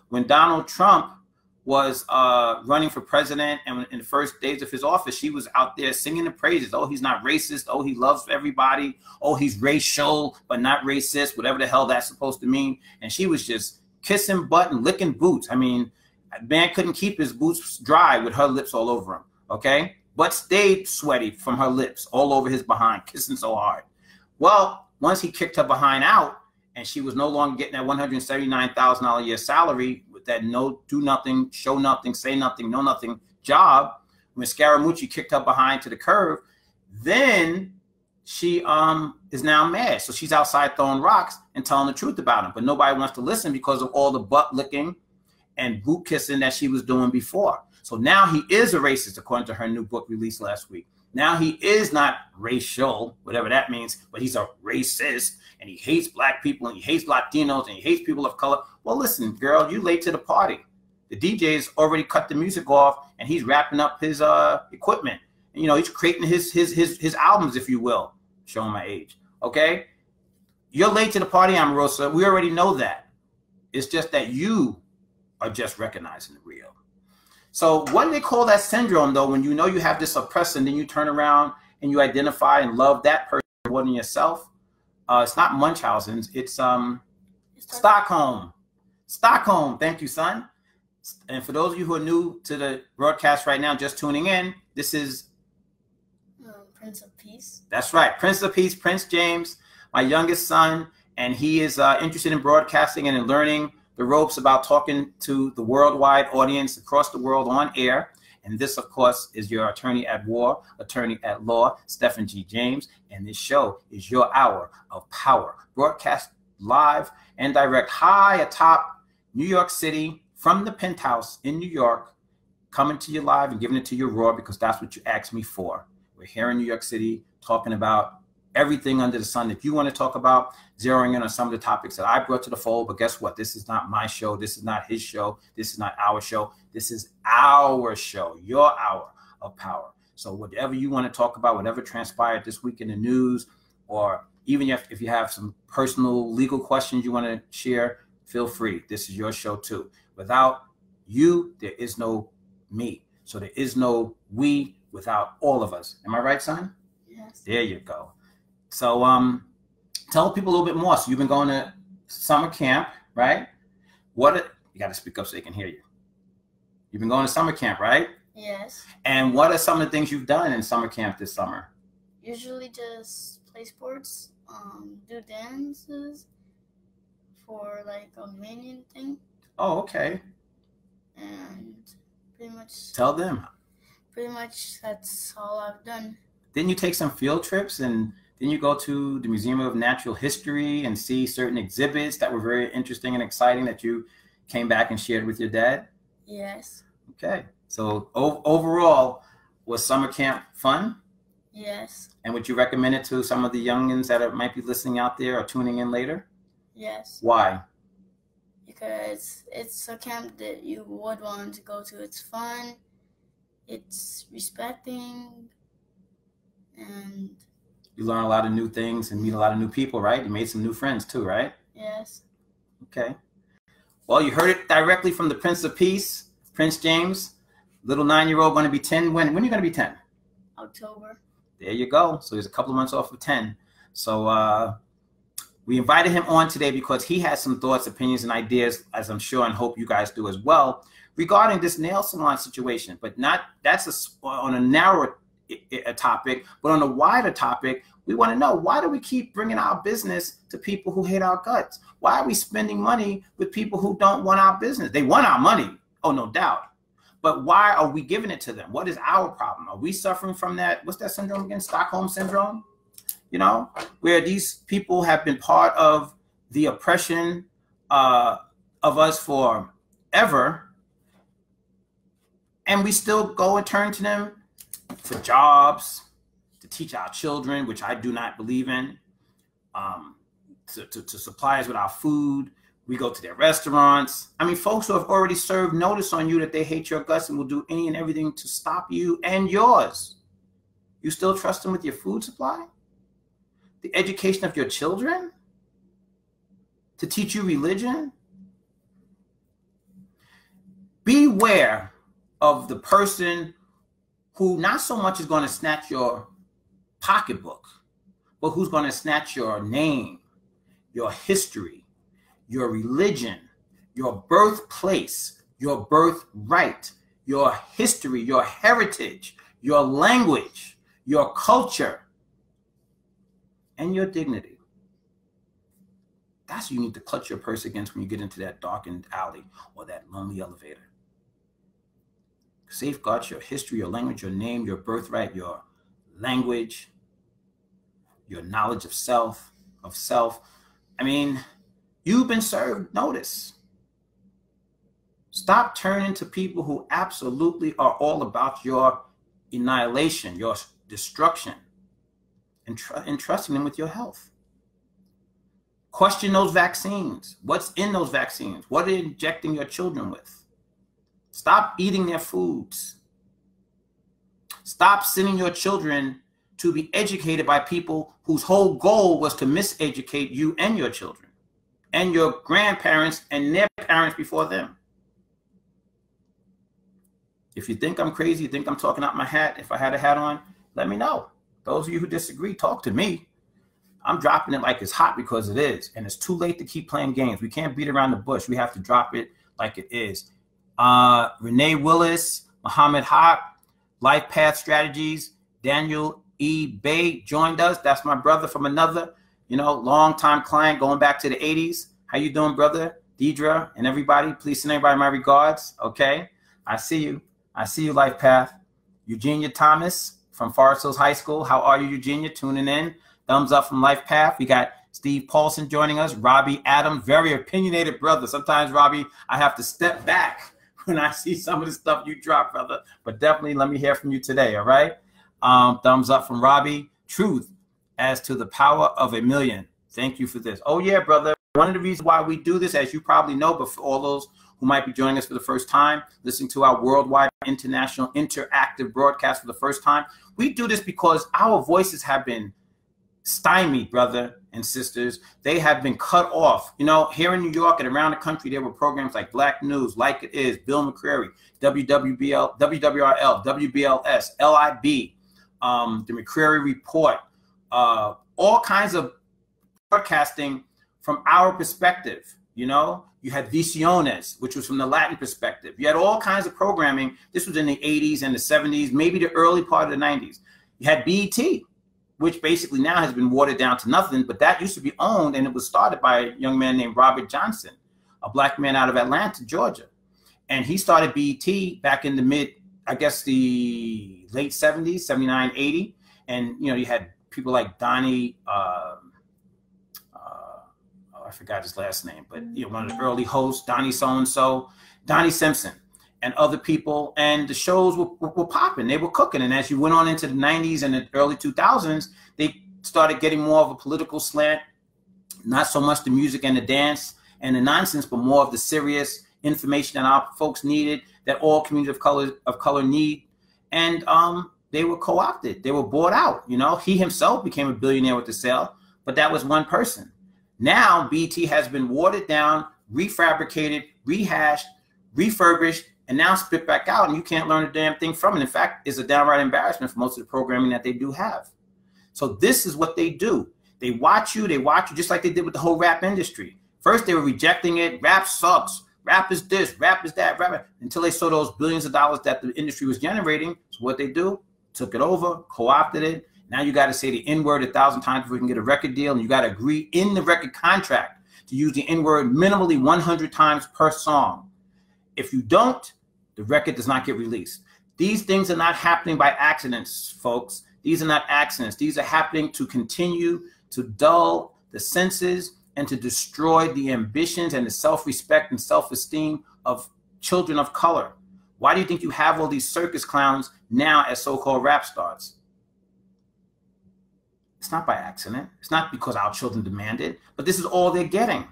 When Donald Trump was running for president, and in the first days of his office, she was out there singing the praises. Oh, he's not racist. Oh, he loves everybody. Oh, he's racial, but not racist, whatever the hell that's supposed to mean. And she was just kissing butt and licking boots. I mean, man couldn't keep his boots dry with her lips all over him, okay? But stayed sweaty from her lips all over his behind, kissing so hard. Well, once he kicked her behind out, and she was no longer getting that $179,000 a year salary with that no, do nothing, show nothing, say nothing, know nothing job, when Scaramucci kicked her behind to the curb, then she is now mad. So she's outside throwing rocks and telling the truth about him. But nobody wants to listen because of all the butt licking and boot kissing that she was doing before. So now he is a racist, according to her new book released last week. Now he is not racial, whatever that means, but he's a racist, and he hates black people, and he hates Latinos, and he hates people of color. Well, listen, girl, you late to the party. The DJ's already cut the music off, and he's wrapping up his equipment. And, you know, he's creating his albums, if you will. Showing my age, okay? You're late to the party, Omarosa. We already know that. It's just that you are just recognizing the real. So what do they call that syndrome, though, when you know you have this oppressor and then you turn around and you identify and love that person more than yourself? It's not Munchausen's. It's Stockholm. Stockholm. Thank you, son. And for those of you who are new to the broadcast right now, just tuning in, this is Prince of Peace. That's right. Prince of Peace, Prince James, my youngest son. And he is interested in broadcasting and in learning the ropes about talking to the worldwide audience across the world on air. And this, of course, is your attorney at war, attorney at law, Stephen G. James. And this show is your hour of power, broadcast live and direct high atop New York City from the penthouse in New York, coming to you live and giving it to you raw because that's what you asked me for. We're here in New York City talking about everything under the sun that you want to talk about, zeroing in on some of the topics that I brought to the fold. But guess what? This is not my show. This is not his show. This is not our show. This is our show, your hour of power. So whatever you want to talk about, whatever transpired this week in the news, or even if you have some personal legal questions you want to share, feel free. This is your show too. Without you, there is no me. So there is no we without all of us. Am I right, son? Yes. There you go. So tell people a little bit more. So you've been going to summer camp, right? You got to speak up so they can hear you. You've been going to summer camp, right? Yes. And what are some of the things you've done in summer camp this summer? Usually just play sports, do dances for like a minion thing. Oh, okay. And pretty much. Tell them. Pretty much that's all I've done. Didn't you take some field trips and then you go to the Museum of Natural History and see certain exhibits that were very interesting and exciting that you came back and shared with your dad? Yes. Okay. So overall, was summer camp fun? Yes. And would you recommend it to some of the youngins that might be listening out there or tuning in later? Yes. Why? Because it's a camp that you would want to go to. It's fun. It's respecting. And you learn a lot of new things and meet a lot of new people, right? You made some new friends too, right? Yes. Okay. Well, you heard it directly from the Prince of Peace, Prince James. Little 9-year-old going to be 10. When are you going to be 10? October. There you go. So he's a couple of months off of 10. So we invited him on today because he has some thoughts, opinions, and ideas, as I'm sure and hope you guys do as well, regarding this nail salon situation. But that's on a narrower topic, but on a wider topic, we want to know, why do we keep bringing our business to people who hate our guts? Why are we spending money with people who don't want our business? They want our money, oh, no doubt. But why are we giving it to them? What is our problem? Are we suffering from that? What's that syndrome again? Stockholm syndrome? You know, where these people have been part of the oppression of us forever, and we still go and turn to them for jobs, to teach our children, which I do not believe in, to supply us with our food. We go to their restaurants. I mean, folks who have already served notice on you that they hate your guts and will do any and everything to stop you and yours. You still trust them with your food supply? The education of your children? To teach you religion? Beware of the person who not so much is going to snatch your pocketbook, but who's going to snatch your name, your history, your religion, your birthplace, your birthright, your history, your heritage, your language, your culture, and your dignity. That's what you need to clutch your purse against when you get into that darkened alley or that lonely elevator. Safeguard your history, your language, your name, your birthright, your language, your knowledge of self. I mean, you've been served notice. Stop turning to people who absolutely are all about your annihilation, your destruction, and trusting them with your health. Question those vaccines. What's in those vaccines? What are they injecting your children with? Stop eating their foods. Stop sending your children to be educated by people whose whole goal was to miseducate you and your children and your grandparents and their parents before them. If you think I'm crazy, you think I'm talking out my hat, if I had a hat on, let me know. Those of you who disagree, talk to me. I'm dropping it like it's hot because it is. And it's too late to keep playing games. We can't beat around the bush. We have to drop it like it is. Renee Willis, Muhammad Haq, Life Path Strategies, Daniel E. Bay joined us. That's my brother from another, longtime client going back to the 80s. How you doing, brother? Deidre and everybody. Please send everybody my regards. Okay. I see you. I see you, Life Path. Eugenia Thomas from Forest Hills High School. How are you, Eugenia? Tuning in. Thumbs up from Life Path. We got Steve Paulson joining us. Robbie Adams, very opinionated brother. Sometimes, Robbie, I have to step back when I see some of the stuff you drop, brother. But definitely let me hear from you today, all right? Thumbs up from Robbie. Truth as to the power of a million. Thank you for this. Oh, yeah, brother. One of the reasons why we do this, as you probably know, but for all those who might be joining us for the first time, listening to our worldwide international interactive broadcast for the first time, we do this because our voices have been stymied, brother and sisters. They have been cut off. Here in New York and around the country, there were programs like Black News, Like It Is, Bill McCrary, WWRL, WBLS, LIB, the McCrary Report, all kinds of broadcasting from our perspective. You had Visiones, which was from the Latin perspective. You had all kinds of programming. This was in the 80s and the 70s, maybe the early part of the 90s. You had BET, which basically now has been watered down to nothing, but that used to be owned, and it was started by a young man named Robert Johnson, a black man out of Atlanta, Georgia. And he started BET back in the the late 70s, 79, 80. And, you had people like Donnie, I forgot his last name, but one of the early hosts, Donnie so-and-so, Donnie Simpson, and other people, and the shows were popping. They were cooking. And as you went on into the 90s and the early 2000s, they started getting more of a political slant, not so much the music and the dance and the nonsense, but more of the serious information that our folks needed, that all communities of color need. And they were co-opted. They were bought out. He himself became a billionaire with the sale, but that was one person. Now, BT has been watered down, refabricated, rehashed, refurbished, and now spit back out, and you can't learn a damn thing from it. In fact, it's a downright embarrassment for most of the programming that they do have. So this is what they do. They watch you just like they did with the whole rap industry. First, they were rejecting it. Rap sucks. Rap is this, rap is that, rap, until they saw those billions of dollars that the industry was generating. So what they do, took it over, co-opted it. Now you got to say the N-word 1,000 times before you can get a record deal, and you got to agree in the record contract to use the N-word minimally 100 times per song. If you don't, the record does not get released. These things are not happening by accidents, folks. These are not accidents. These are happening to continue to dull the senses and to destroy the ambitions and the self-respect and self-esteem of children of color. Why do you think you have all these circus clowns now as so-called rap stars? It's not by accident. It's not because our children demand it, but this is all they're getting.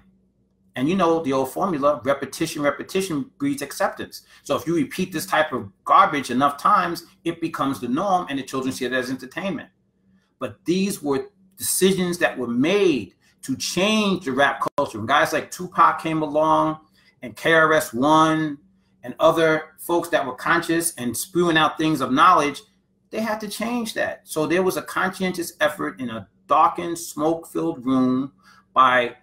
And the old formula, repetition breeds acceptance. So if you repeat this type of garbage enough times, it becomes the norm and the children see it as entertainment. But these were decisions that were made to change the rap culture. When guys like Tupac came along and KRS-One and other folks that were conscious and spewing out things of knowledge, they had to change that. So there was a conscientious effort in a darkened, smoke-filled room by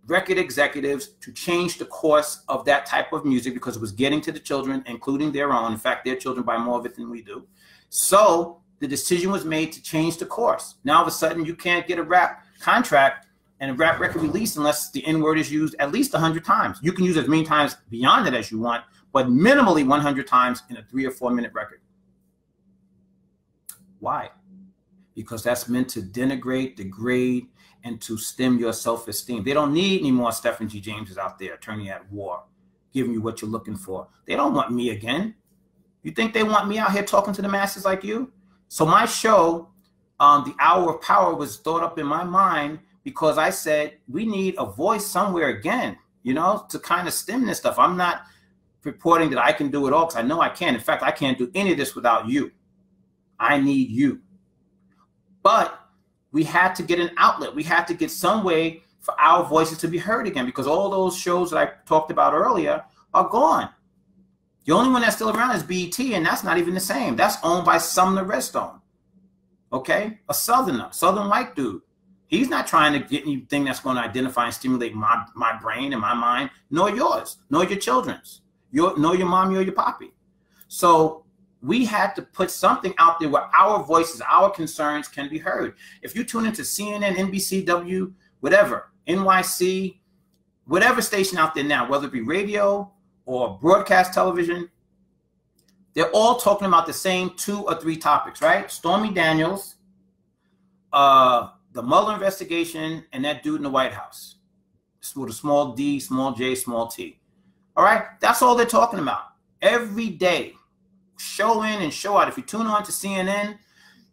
record executives to change the course of that type of music because it was getting to the children, including their own. In fact, their children buy more of it than we do. So the decision was made to change the course. Now, all of a sudden, you can't get a rap contract and a rap record release unless the N-word is used at least 100 times. You can use as many times beyond it as you want, but minimally 100 times in a 3 or 4 minute record. Why? Because that's meant to denigrate, degrade, and to stem your self-esteem. They don't need any more Stephen G. Jameses out there turning at war. giving you what you're looking for. They don't want me again. You think they want me out here talking to the masses like you? So my show, The Hour of Power, was thought up in my mind because I said we need a voice somewhere again, you know, to kind of stem this stuff. I'm not purporting that I can do it all, because I know I can. In fact, I can't do any of this without you. I need you. But we had to get an outlet. We had to get some way for our voices to be heard again, because all those shows that I talked about earlier are gone. The only one that's still around is BET, and that's not even the same. That's owned by Sumner Redstone, okay? A Southern white dude. He's not trying to get anything that's going to identify and stimulate my brain and my mind, nor yours, nor your children's, nor your mommy or your poppy. So we had to put something out there where our voices, our concerns can be heard. If you tune into CNN, NBCW, whatever, NYC, whatever station out there now, whether it be radio or broadcast television, they're all talking about the same 2 or 3 topics, right? Stormy Daniels, the Mueller investigation, and that dude in the White House with a small d, small j, small t. All right? That's all they're talking about. Every day, show in and show out. If you tune on to CNN,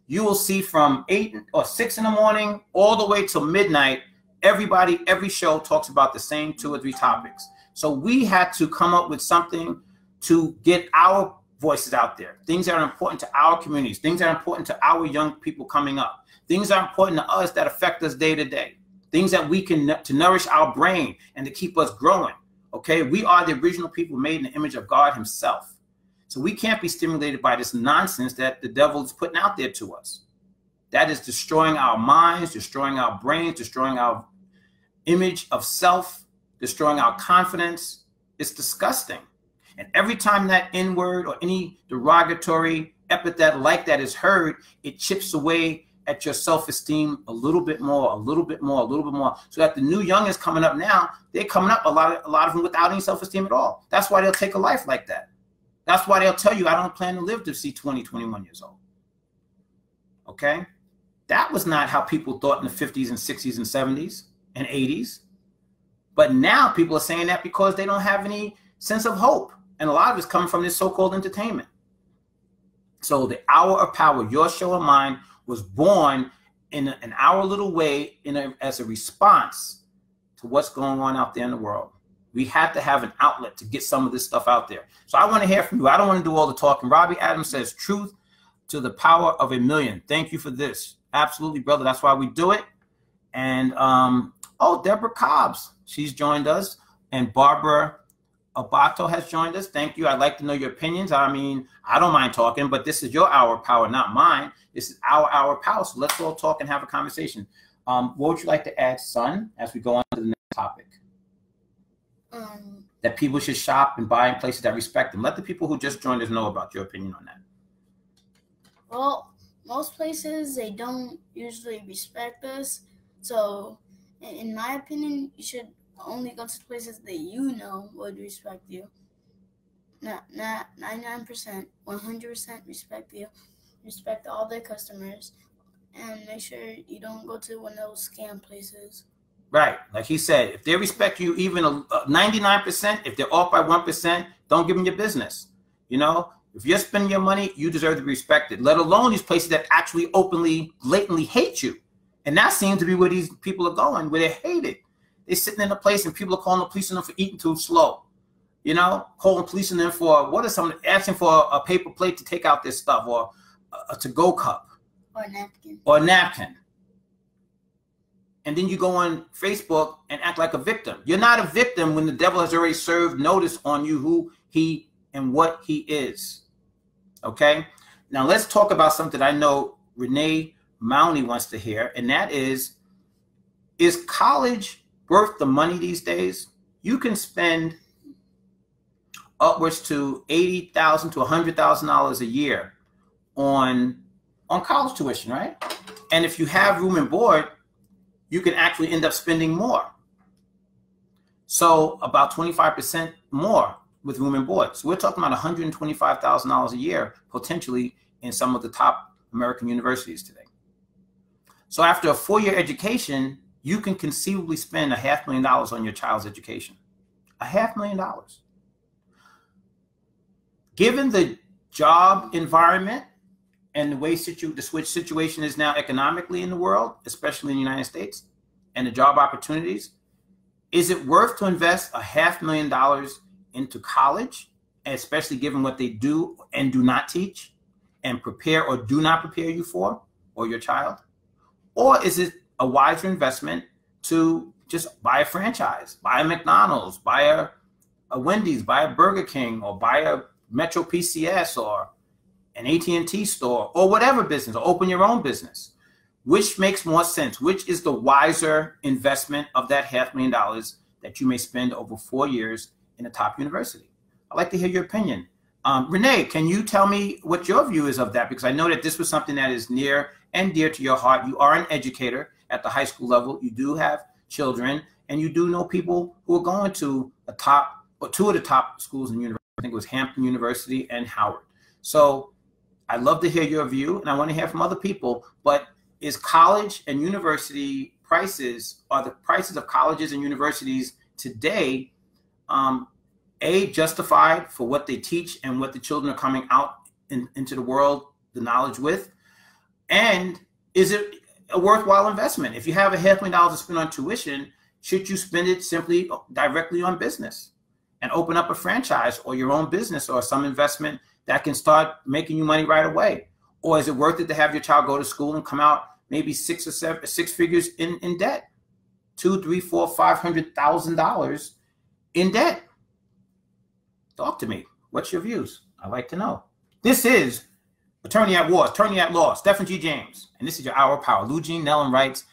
you will see from 8 or 6 in the morning all the way till midnight, every show talks about the same 2 or 3 topics. So we had to come up with something to get our voices out there. Things that are important to our communities, things that are important to our young people coming up, things that are important to us that affect us day to day, things that we can to nourish our brain and to keep us growing. Okay, we are the original people made in the image of God himself. So we can't be stimulated by this nonsense that the devil is putting out there to us. That is destroying our minds, destroying our brains, destroying our image of self, destroying our confidence. It's disgusting. And every time that N-word or any derogatory epithet like that is heard, it chips away at your self-esteem a little bit more, a little bit more, a little bit more. So that the new youngins coming up now, they're coming up, a lot of them without any self-esteem at all. That's why they'll take a life like that. That's why they'll tell you, I don't plan to live to see 20, 21 years old. Okay? That was not how people thought in the 50s and 60s and 70s and 80s. But now people are saying that because they don't have any sense of hope. And a lot of it's coming from this so-called entertainment. So the Hour of Power, your show and mine, was born in our little way as a response to what's going on out there in the world. We had to have an outlet to get some of this stuff out there. So I want to hear from you. I don't want to do all the talking. Robbie Adams says, truth to the power of a million. Thank you for this. Absolutely, brother. That's why we do it. And, oh, Deborah Cobbs, she's joined us. And Barbara Abato has joined us. Thank you. I'd like to know your opinions. I mean, I don't mind talking, but this is your hour of power, not mine. This is our hour of power. So let's all talk and have a conversation. What would you like to add, son, as we go on to the next topic? That people should shop and buy in places that respect them. Let the people who just joined us know about your opinion on that. Well, most places, they don't usually respect us. So, in my opinion, you should only go to places that you know would respect you. Not 99%, 100% respect you. Respect all their customers. And make sure you don't go to one of those scam places. Right. Like he said, if they respect you even 99%, if they're off by 1%, don't give them your business. You know, if you're spending your money, you deserve to be respected, let alone these places that actually openly, blatantly hate you. And that seems to be where these people are going, where they're hated. They're sitting in a place and people are calling the police on them for eating too slow. You know, calling police on them for, what is something, asking for a paper plate to take out their stuff, or a to-go cup. Or a napkin. Or a napkin. And then you go on Facebook and act like a victim. You're not a victim when the devil has already served notice on you who he and what he is. Okay? Now let's talk about something I know Renee Mowney wants to hear, and that is college worth the money these days? You can spend upwards to $80,000 to $100,000 a year on college tuition, right? And if you have room and board, you can actually end up spending more. So about 25% more with room and board. So we're talking about $125,000 a year, potentially, in some of the top American universities today. So after a 4-year education, you can conceivably spend $500,000 on your child's education. $500,000. given the job environment and the way the switch situation is now economically in the world, especially in the United States, and the job opportunities, is it worth to invest $500,000 into college, especially given what they do and do not teach and prepare or do not prepare you for, or your child? Or is it a wiser investment to just buy a franchise, buy a McDonald's, buy a Wendy's, buy a Burger King, or buy a Metro PCS or an AT&T store, or whatever business, or open your own business? Which makes more sense? Which is the wiser investment of that $500,000 that you may spend over 4 years in a top university? I'd like to hear your opinion. Renee, can you tell me what your view is of that? Because I know that this was something that is near and dear to your heart. You are an educator at the high school level. You do have children, and you do know people who are going to two of the top schools in university. I think it was Hampton University and Howard. So I'd love to hear your view, and I want to hear from other people. But is college and university prices, are the prices of colleges and universities today, justified for what they teach and what the children are coming out into the world, the knowledge with? And is it a worthwhile investment? If you have $500,000 to spend on tuition, should you spend it simply directly on business and open up a franchise or your own business or some investment that can start making you money right away? Or is it worth it to have your child go to school and come out maybe six figures in debt, $200,000, $300,000, $400,000, $500,000 in debt? Talk to me. What's your views? I'd like to know. This is Attorney at Law, Stephen G. James, and this is your Hour of Power. Lou Jean Nellen writes,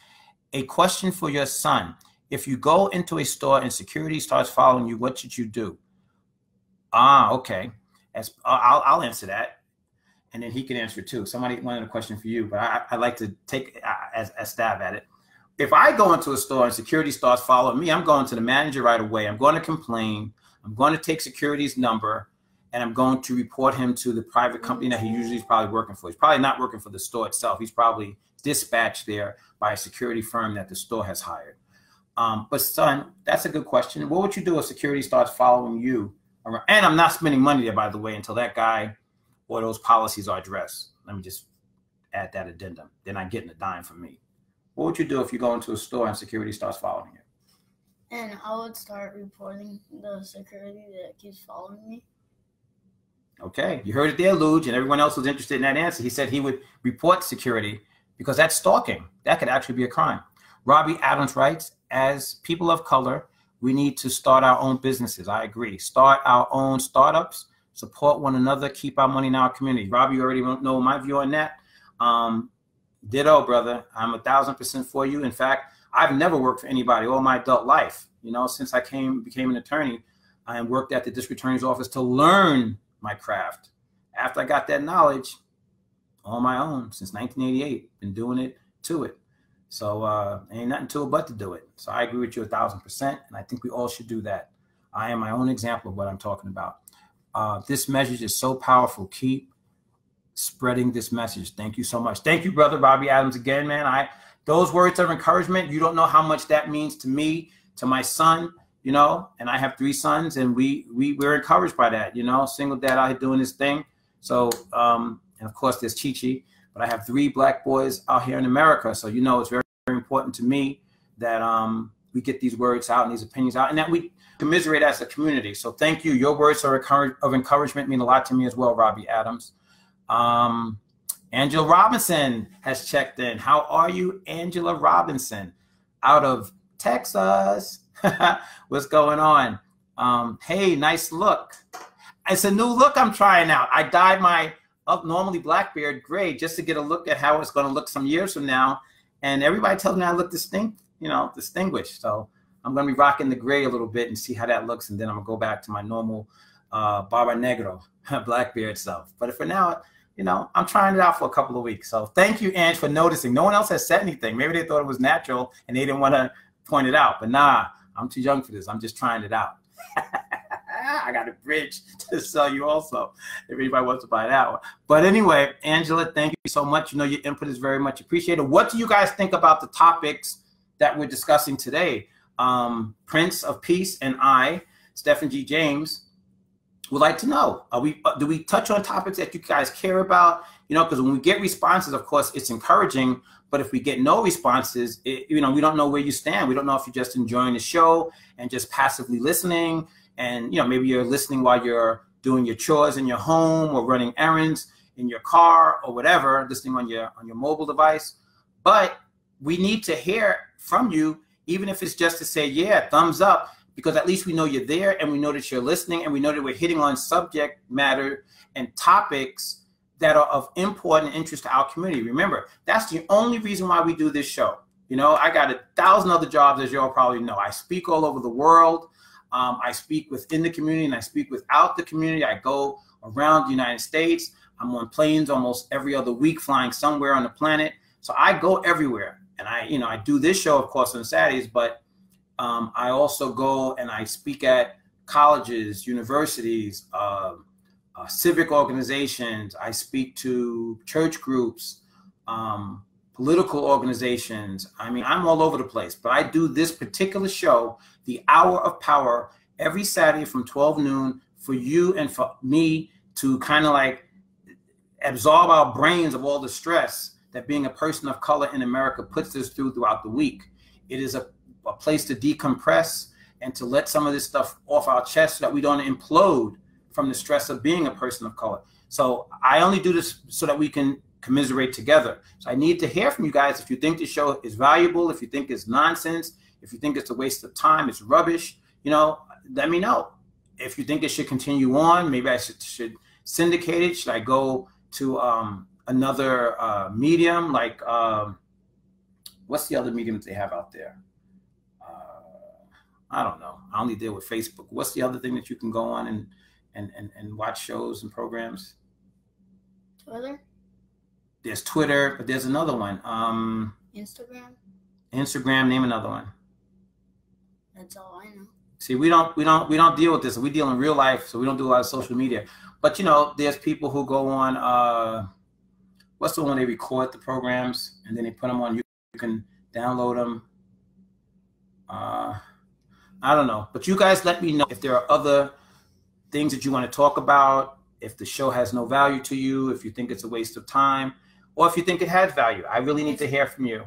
a question for your son. If you go into a store and security starts following you, what should you do? Okay. I'll answer that, and then he can answer it too. Somebody wanted a question for you, but I'd like to take a stab at it. If I go into a store and security starts following me, I'm going to the manager right away. I'm going to complain. I'm going to take security's number, and I'm going to report him to the private company that he usually is probably working for. He's probably not working for the store itself. He's probably dispatched there by a security firm that the store has hired. But son, that's a good question. What would you do if security starts following you around? And I'm not spending money there, by the way, until that guy or those policies are addressed. Let me just add that addendum. They're not getting a dime from me. What would you do if you go into a store and security starts following you? And I would start reporting the security that keeps following me. Okay, you heard it there, Luge, and everyone else was interested in that answer. He said he would report security because that's stalking. That could actually be a crime. Robbie Adams writes, as people of color, we need to start our own businesses. I agree. Start our own startups, support one another, keep our money in our community. Robbie, you already know my view on that. Ditto, brother. I'm 1,000% for you. In fact, I've never worked for anybody all my adult life. You know, since I became an attorney, I worked at the district attorney's office to learn my craft. After I got that knowledge on my own since 1988, been doing it to it. So ain't nothing to it but to do it. So I agree with you 1,000%, and I think we all should do that. I am my own example of what I'm talking about. This message is so powerful. Keep spreading this message. Thank you so much. Thank you, brother Robbie Adams, again, man. Those words of encouragement, you don't know how much that means to me, to my son, you know, and I have 3 sons, and we're encouraged by that, you know, single dad out here doing this thing. So, and of course there's Chi-Chi, but I have 3 black boys out here in America. So, you know, it's very, very important to me that we get these words out and these opinions out, and that we commiserate as a community. So thank you. Your words of encouragement mean a lot to me as well, Robbie Adams. Angela Robinson has checked in. How are you, Angela Robinson? Out of Texas. What's going on? Hey, nice look. It's a new look I'm trying out. I dyed my normally black beard gray just to get a look at how it's going to look some years from now. And everybody tells me I look distinguished. So I'm going to be rocking the gray a little bit and see how that looks. And then I'm going to go back to my normal Barba Negro black beard self. But for now, you know, I'm trying it out for a couple of weeks. So thank you, Ange, for noticing. No one else has said anything. Maybe they thought it was natural and they didn't want to point it out. But nah, I'm too young for this. I'm just trying it out. I got a bridge to sell you also, if anybody wants to buy that one. But anyway, Angela, thank you so much. You know, your input is very much appreciated. What do you guys think about the topics that we're discussing today? Prince of Peace and I, Stephen G. James, would like to know. Do we touch on topics that you guys care about? You know, because when we get responses, of course, it's encouraging. But if we get no responses, you know, we don't know where you stand. We don't know if you're just enjoying the show and just passively listening. And, you know, maybe you're listening while you're doing your chores in your home or running errands in your car or whatever, listening on your mobile device. But we need to hear from you, even if it's just to say, yeah, thumbs up, because at least we know you're there and we know that you're listening and we know that we're hitting on subject matter and topics that are of important interest to our community. Remember, that's the only reason why we do this show. You know, I got 1,000 other jobs, as you all probably know. I speak all over the world. I speak within the community and I speak without the community. I go around the United States. I'm on planes almost every other week, flying somewhere on the planet. So I go everywhere. And I do this show, of course, on Saturdays, but I also go and I speak at colleges, universities, civic organizations. I speak to church groups, political organizations. I mean, I'm all over the place, but I do this particular show, The Hour of Power, every Saturday from 12 noon for you and for me to kind of like absolve our brains of all the stress that being a person of color in America puts us through throughout the week. It is a place to decompress and to let some of this stuff off our chest so that we don't implode from the stress of being a person of color. So I only do this so that we can commiserate together. So I need to hear from you guys if you think the show is valuable, if you think it's nonsense, if you think it's a waste of time, it's rubbish, you know, let me know. If you think it should continue on, maybe I should syndicate it. Should I go to another medium, like what's the other medium that they have out there? I don't know. I only deal with Facebook. What's the other thing that you can go on and watch shows and programs? Twitter? There's Twitter, but there's another one. Instagram? Instagram, name another one. That's all I know. See, we don't deal with this. We deal in real life, so we don't do a lot of social media. But you know, there's people who go on what's the one they record the programs and then they put them on, you can download them. I don't know, but you guys let me know if there are other things that you want to talk about, if the show has no value to you, if you think it's a waste of time, or if you think it has value. I really need to hear from you.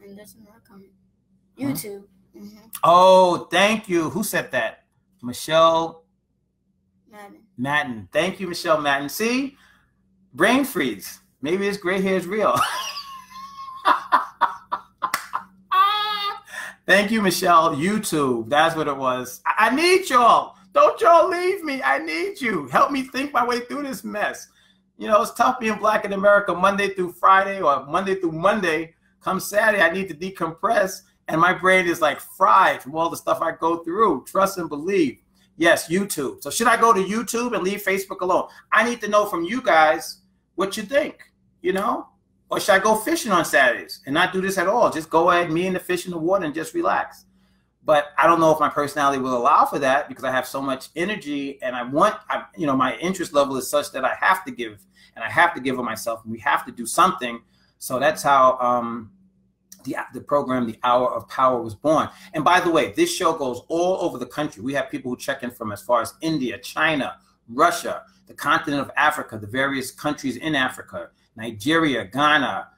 And there's another comment. YouTube. Mm-hmm. Oh, thank you. Who said that? Michelle Madden. Thank you, Michelle Madden. See? Brain freeze. Maybe this gray hair is real. Thank you, Michelle. YouTube. That's what it was. I need y'all. Don't y'all leave me. I need you. Help me think my way through this mess. You know, it's tough being Black in America Monday through Friday or Monday through Monday. Come Saturday, I need to decompress. And my brain is like fried from all the stuff I go through. Trust and believe. Yes, YouTube. So should I go to YouTube and leave Facebook alone? I need to know from you guys what you think, you know? Or should I go fishing on Saturdays and not do this at all? Just go ahead, me and the fish in the water and just relax. But I don't know if my personality will allow for that because I have so much energy and you know, my interest level is such that I have to give and I have to give of myself and we have to do something. So that's how the program, The Hour of Power, was born. And by the way, this show goes all over the country. We have people who check in from as far as India, China, Russia, the continent of Africa, the various countries in Africa, Nigeria, Ghana,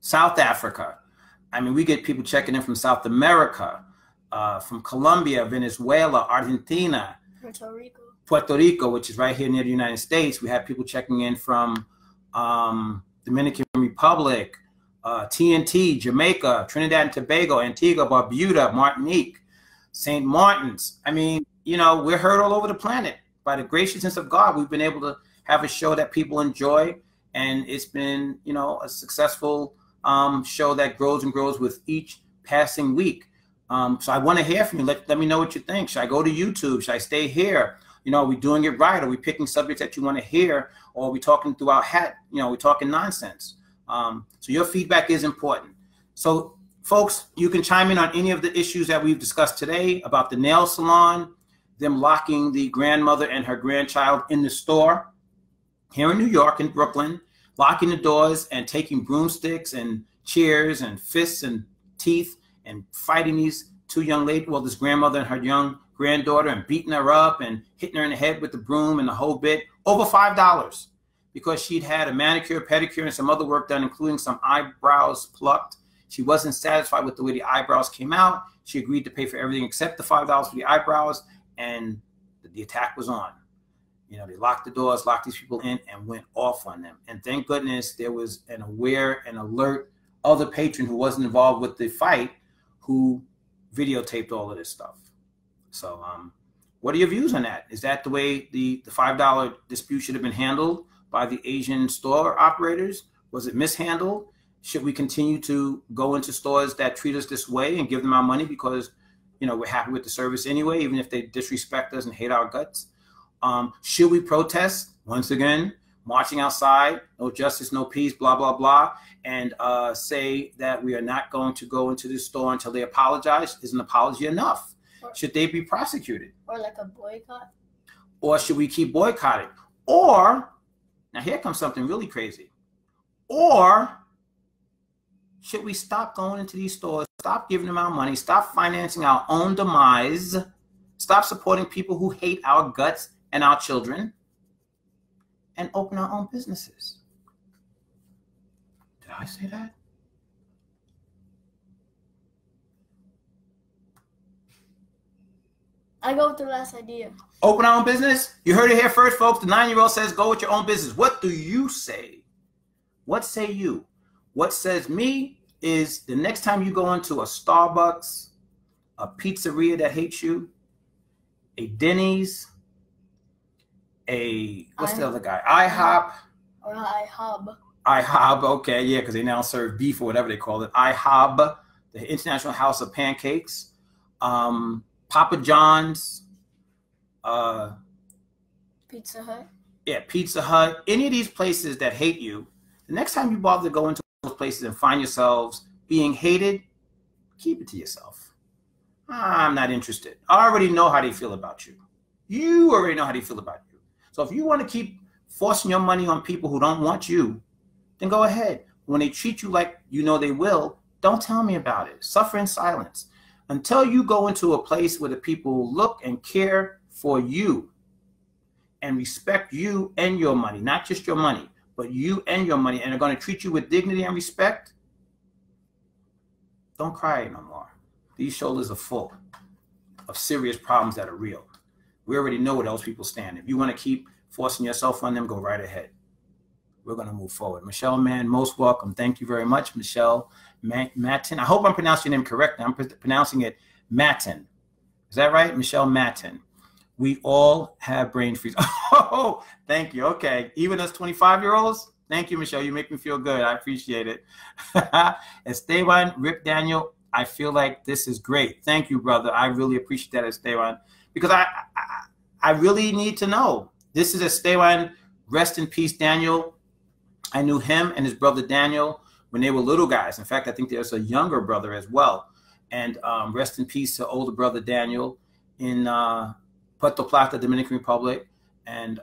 South Africa. I mean, we get people checking in from South America, from Colombia, Venezuela, Argentina, Puerto Rico, which is right here near the United States. We have people checking in from Dominican Republic, TNT, Jamaica, Trinidad and Tobago, Antigua, Barbuda, Martinique, St. Martin's. I mean, you know, we're heard all over the planet. By the graciousness of God, we've been able to have a show that people enjoy, and it's been, you know, a successful show that grows and grows with each passing week. So I want to hear from you. Let me know what you think. Should I go to YouTube? Should I stay here? You know, are we doing it right? Are we picking subjects that you want to hear? Or are we talking through our hat? You know, we're talking nonsense. So your feedback is important. So folks, you can chime in on any of the issues that we've discussed today about the nail salon, them locking the grandmother and her grandchild in the store here in New York, in Brooklyn, locking the doors and taking broomsticks and chairs and fists and teeth and fighting these two young ladies, well, this grandmother and her young granddaughter and beating her up and hitting her in the head with the broom and the whole bit, over $5, because she'd had a manicure, pedicure, and some other work done, including some eyebrows plucked. She wasn't satisfied with the way the eyebrows came out. She agreed to pay for everything except the $5 for the eyebrows, and the attack was on. You know, they locked the doors, locked these people in, and went off on them. And thank goodness there was an aware and alert other patron who wasn't involved with the fight who videotaped all of this stuff. So what are your views on that? Is that the way the $5 dispute should have been handled by the Asian store operators? Was it mishandled? Should we continue to go into stores that treat us this way and give them our money because, you know, we're happy with the service anyway, even if they disrespect us and hate our guts? Should we protest? Once again, marching outside, no justice, no peace, blah, blah, blah, and say that we are not going to go into the store until they apologize? Is an apology enough? Should they be prosecuted? Or like a boycott? Or should we keep boycotting? Or, now here comes something really crazy. Or should we stop going into these stores, stop giving them our money, stop financing our own demise, stop supporting people who hate our guts and our children, and open our own businesses? Did I say that? I go with the last idea. Open our own business? You heard it here first, folks. The 9-year-old says go with your own business. What do you say? What say you? What says me is the next time you go into a Starbucks, a pizzeria that hates you, a Denny's, what's the other guy? IHOP. Or IHOB. IHOB, okay, yeah, because they now serve beef or whatever they call it. IHOB, the International House of Pancakes. Papa John's. Pizza Hut. Yeah, Pizza Hut. Any of these places that hate you, the next time you bother to go into those places and find yourselves being hated, keep it to yourself. I'm not interested. I already know how they feel about you. You already know how they feel about you. So if you want to keep forcing your money on people who don't want you, then go ahead. When they treat you like you know they will, don't tell me about it. Suffer in silence. Until you go into a place where the people look and care for you and respect you and your money, not just your money, but you and your money, and are going to treat you with dignity and respect, don't cry no more. These shoulders are full of serious problems that are real. We already know where those people stand. If you want to keep forcing yourself on them, go right ahead. We're going to move forward. Michelle Mann, most welcome. Thank you very much, Michelle Matin. I hope I'm pronouncing your name correctly. I'm pronouncing it Matin. Is that right? Michelle Matin. We all have brain freeze. Oh, thank you. Okay. Even us 25-year-olds? Thank you, Michelle. You make me feel good. I appreciate it. Esteban, Rip Daniel, I feel like this is great. Thank you, brother. I really appreciate that, Esteban, because I really need to know. This is Esteban. Rest in peace, Daniel. I knew him and his brother Daniel when they were little guys. In fact, I think there's a younger brother as well. And rest in peace to older brother Daniel in Puerto Plata, Dominican Republic. And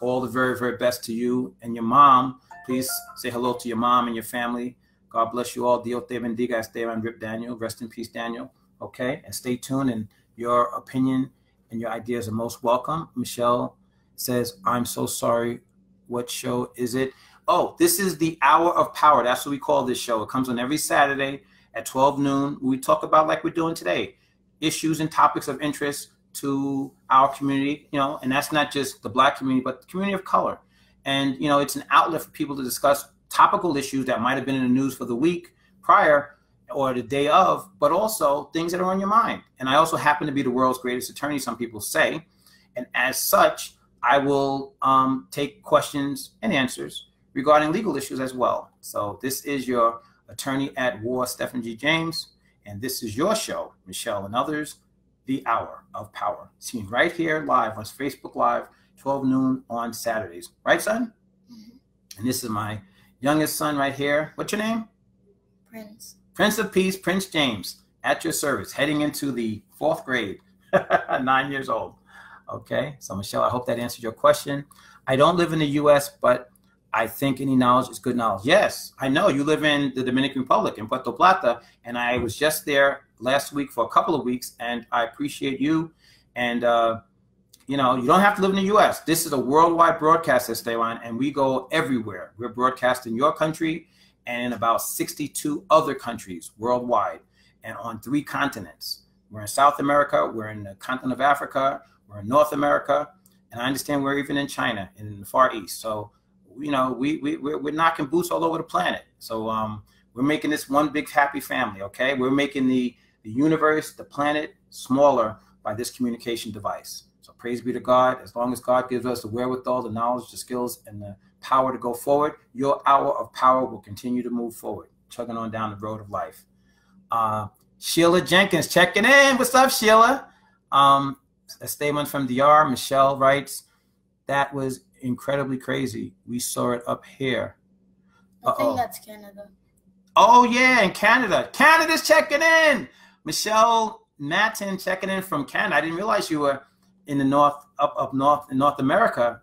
all the very, very best to you and your mom. Please say hello to your mom and your family. God bless you all. Dios te bendiga, Esteban, Rip Daniel. Rest in peace, Daniel. Okay, and stay tuned. And your opinion and your ideas are most welcome. Michelle says, I'm so sorry. What show is it? Oh, this is the Hour of Power. That's what we call this show. It comes on every Saturday at 12 noon. We talk about, like we're doing today, issues and topics of interest to our community, you know, and that's not just the Black community, but the community of color. And, you know, it's an outlet for people to discuss topical issues that might have been in the news for the week prior or the day of, but also things that are on your mind. And I also happen to be the world's greatest attorney, some people say. And as such, I will take questions and answers regarding legal issues as well. So this is your attorney at war, Stephen G. James, and this is your show, Michelle and Others, The Hour of Power, seen right here live on Facebook Live, 12 noon on Saturdays. Right, son? Mm-hmm. And this is my youngest son right here. What's your name? Prince. Prince of Peace, Prince James, at your service, heading into the 4th grade, 9 years old. Okay, so Michelle, I hope that answered your question. I don't live in the U.S., but I think any knowledge is good knowledge. Yes, I know you live in the Dominican Republic, in Puerto Plata, and I was just there last week for a couple of weeks, and I appreciate you. And you know, you don't have to live in the U.S. This is a worldwide broadcast, Esteban, and we go everywhere. We're broadcasting your country and in about 62 other countries worldwide and on 3 continents. We're in South America, we're in the continent of Africa, we're in North America, and I understand we're even in China, in the Far East. So, you know, we're knocking boots all over the planet. So we're making this one big happy family, okay? We're making the universe, the planet, smaller by this communication device. So praise be to God. As long as God gives us the wherewithal, the knowledge, the skills, and the power to go forward, your hour of power will continue to move forward, chugging on down the road of life. Sheila Jenkins checking in. What's up, Sheila? A statement from DR. Michelle writes, that was incredibly crazy. We saw it up here. I think that's Canada. Oh, yeah, in Canada. Canada's checking in. Michelle Matin checking in from Canada. I didn't realize you were in the north, up north in North America.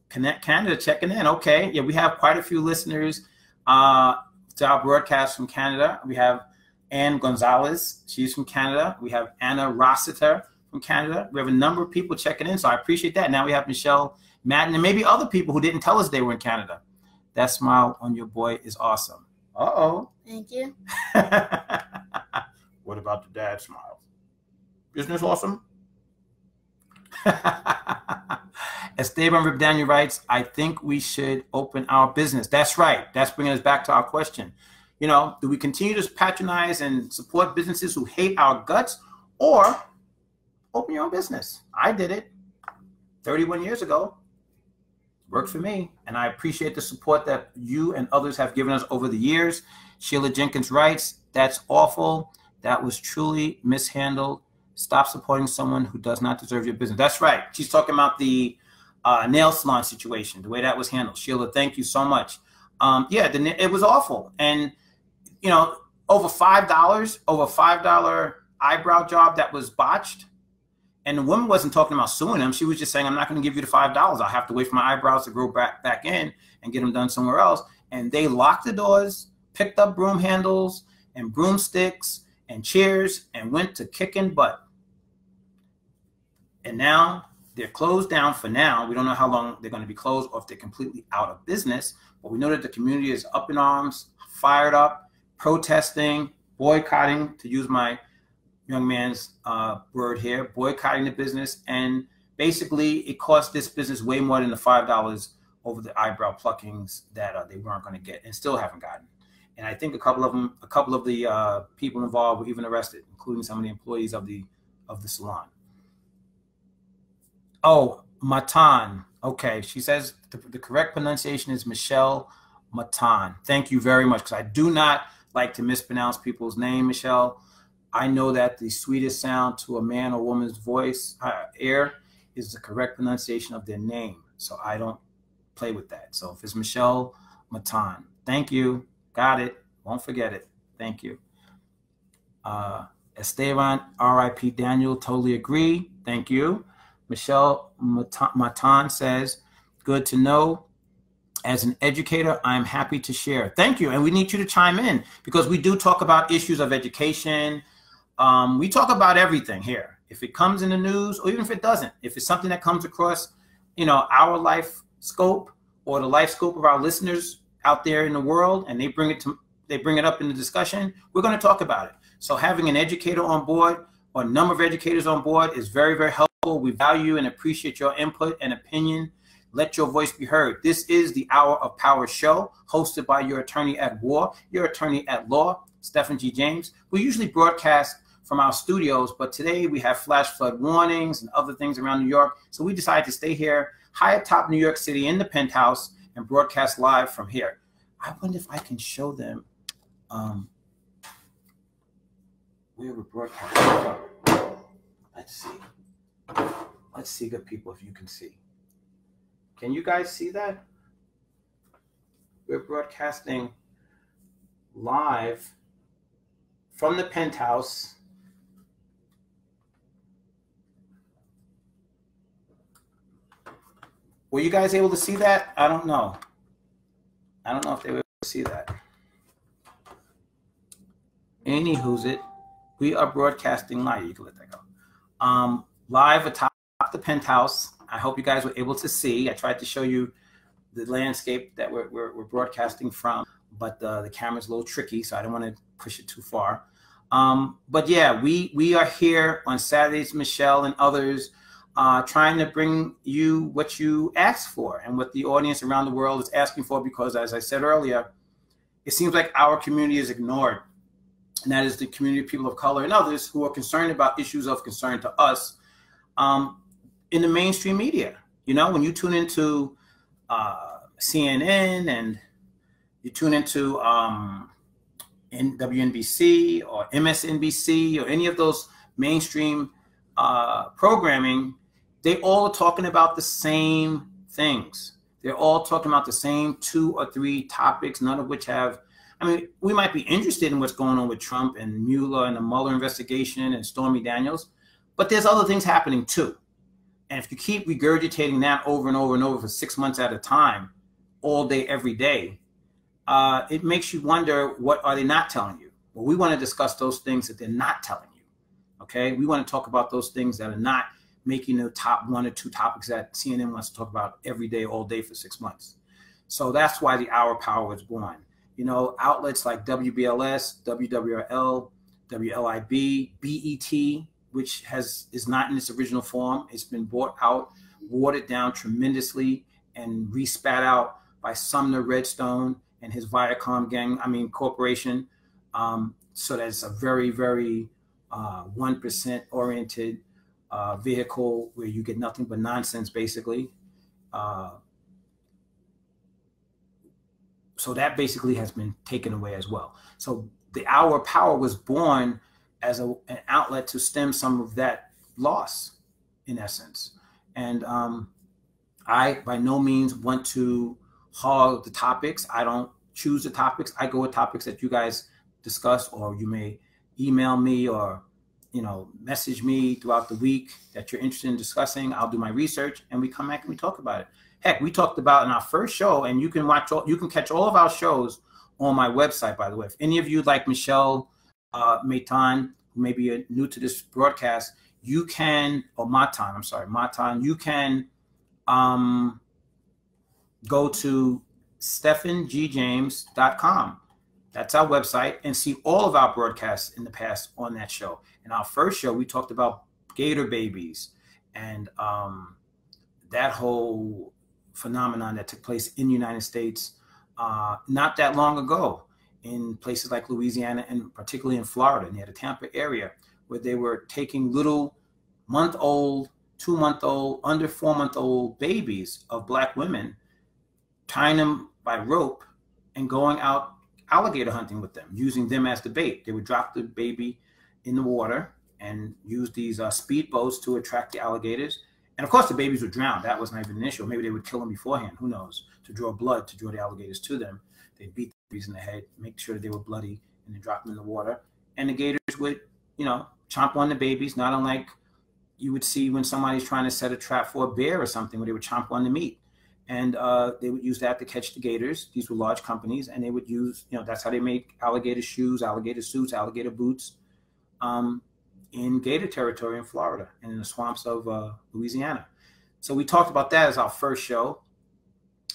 Canada checking in. Okay. Yeah, we have quite a few listeners to our broadcast from Canada. We have Anne Gonzalez. She's from Canada. We have Anna Rossiter from Canada. We have a number of people checking in, so I appreciate that. Now we have Michelle Madden and maybe other people who didn't tell us they were in Canada. That smile on your boy is awesome. Uh-oh. Thank you. What about the dad smile? Isn't this awesome? Esteban Ribdaniel writes, I think we should open our business. That's right. That's bringing us back to our question. You know, do we continue to patronize and support businesses who hate our guts, or open your own business? I did it 31 years ago. Worked for me. And I appreciate the support that you and others have given us over the years. Sheila Jenkins writes, that's awful. That was truly mishandled. Stop supporting someone who does not deserve your business. That's right. She's talking about the nail salon situation, the way that was handled. Sheila, thank you so much. Yeah, it was awful. And, you know, over $5 eyebrow job that was botched. And the woman wasn't talking about suing him. She was just saying, I'm not going to give you the $5. I'll have to wait for my eyebrows to grow back in and get them done somewhere else. And they locked the doors, picked up broom handles and broomsticks and chairs and went to kicking butt. And now they're closed down for now. We don't know how long they're going to be closed or if they're completely out of business. But we know that the community is up in arms, fired up, protesting, boycotting, to use my young man's word here, boycotting the business. And basically, it cost this business way more than the $5 over the eyebrow pluckings that they weren't going to get and still haven't gotten. And I think a couple of the people involved were even arrested, including some of the employees of the salon. Oh, Matan. Okay, she says the correct pronunciation is Michelle Matan. Thank you very much, because I do not like to mispronounce people's name, Michelle. I know that the sweetest sound to a man or woman's voice, ear, is the correct pronunciation of their name. So I don't play with that. So if it's Michelle Matan, thank you. Got it. Won't forget it. Thank you. Esteban, R.I.P. Daniel, totally agree. Thank you. Michelle Matan says, good to know. As an educator, I'm happy to share. Thank you. And we need you to chime in, because we do talk about issues of education. We talk about everything here. If it comes in the news, or even if it doesn't, if it's something that comes across, you know, our life scope or the life scope of our listeners out there in the world, and they bring it up in the discussion, we're going to talk about it. So having an educator on board, or a number of educators on board, is very, very helpful. We value and appreciate your input and opinion. Let your voice be heard. This is the Hour of Power show, hosted by your attorney at war, your attorney at law, Stephen G. James. We usually broadcast from our studios, but today we have flash flood warnings and other things around New York. So we decided to stay here high atop New York City in the penthouse and broadcast live from here. I wonder if I can show them where we're broadcasting from. Let's see. Let's see, good people, if you can see. Can you guys see that? We're broadcasting live from the penthouse. Were you guys able to see that? I don't know. I don't know if they were able to see that. Anywho's it. We are broadcasting live. You can let that go. Live atop the penthouse. I hope you guys were able to see. I tried to show you the landscape that we're broadcasting from, but the camera's a little tricky, so I don't want to push it too far. But yeah, we are here on Saturdays, Michelle and others, trying to bring you what you asked for and what the audience around the world is asking for, because as I said earlier, it seems like our community is ignored. And that is the community of people of color and others who are concerned about issues of concern to us in the mainstream media. You know, when you tune into CNN and you tune into WNBC or MSNBC or any of those mainstream programming, they all are talking about the same things. They're all talking about the same 2 or 3 topics, none of which have, I mean, we might be interested in what's going on with Trump and Mueller and the Mueller investigation and Stormy Daniels, but there's other things happening too. And if you keep regurgitating that over and over and over for 6 months at a time, all day, every day, it makes you wonder, what are they not telling you? Well, we want to discuss those things that they're not telling you. Okay, we want to talk about those things that are not making the top 1 or 2 topics that CNN wants to talk about every day, all day for 6 months. So that's why the Hour Power was born. You know, outlets like WBLS, WWRL, WLIB, BET, which is not in its original form. It's been bought out, watered down tremendously, and respat out by Sumner Redstone and his Viacom corporation. So that's a very, very 1% oriented vehicle where you get nothing but nonsense, basically. So that basically has been taken away as well. So the Hour Power was born as an outlet to stem some of that loss, in essence. And I, by no means, want to hog the topics. I don't choose the topics. I go with topics that you guys discuss, or you may email me or, you know, message me throughout the week that you're interested in discussing. I'll do my research and we come back and we talk about it. Heck, we talked about in our first show, and you can catch all of our shows on my website, by the way. If any of you like Michelle Matan, who may be new to this broadcast, you can, or Matan, you can go to StephenGJames.com. That's our website, and see all of our broadcasts in the past on that show. In our first show, we talked about gator babies and that whole phenomenon that took place in the United States not that long ago in places like Louisiana and particularly in Florida, near the Tampa area, where they were taking little month-old, 2-month-old, under 4-month-old babies of Black women, tying them by rope and going out alligator hunting with them, using them as the bait. They would drop the baby in the water and use these speedboats to attract the alligators. And of course, the babies would drown. That wasn't even an issue. Maybe they would kill them beforehand. Who knows? To draw blood, to draw the alligators to them. They'd beat the babies in the head, make sure they were bloody, and then drop them in the water. And the gators would, you know, chomp on the babies, not unlike you would see when somebody's trying to set a trap for a bear or something, where they would chomp on the meat. And they would use that to catch the gators. These were large companies, and they would use, you know, that's how they make alligator shoes, alligator suits, alligator boots in gator territory in Florida and in the swamps of Louisiana. So we talked about that as our first show,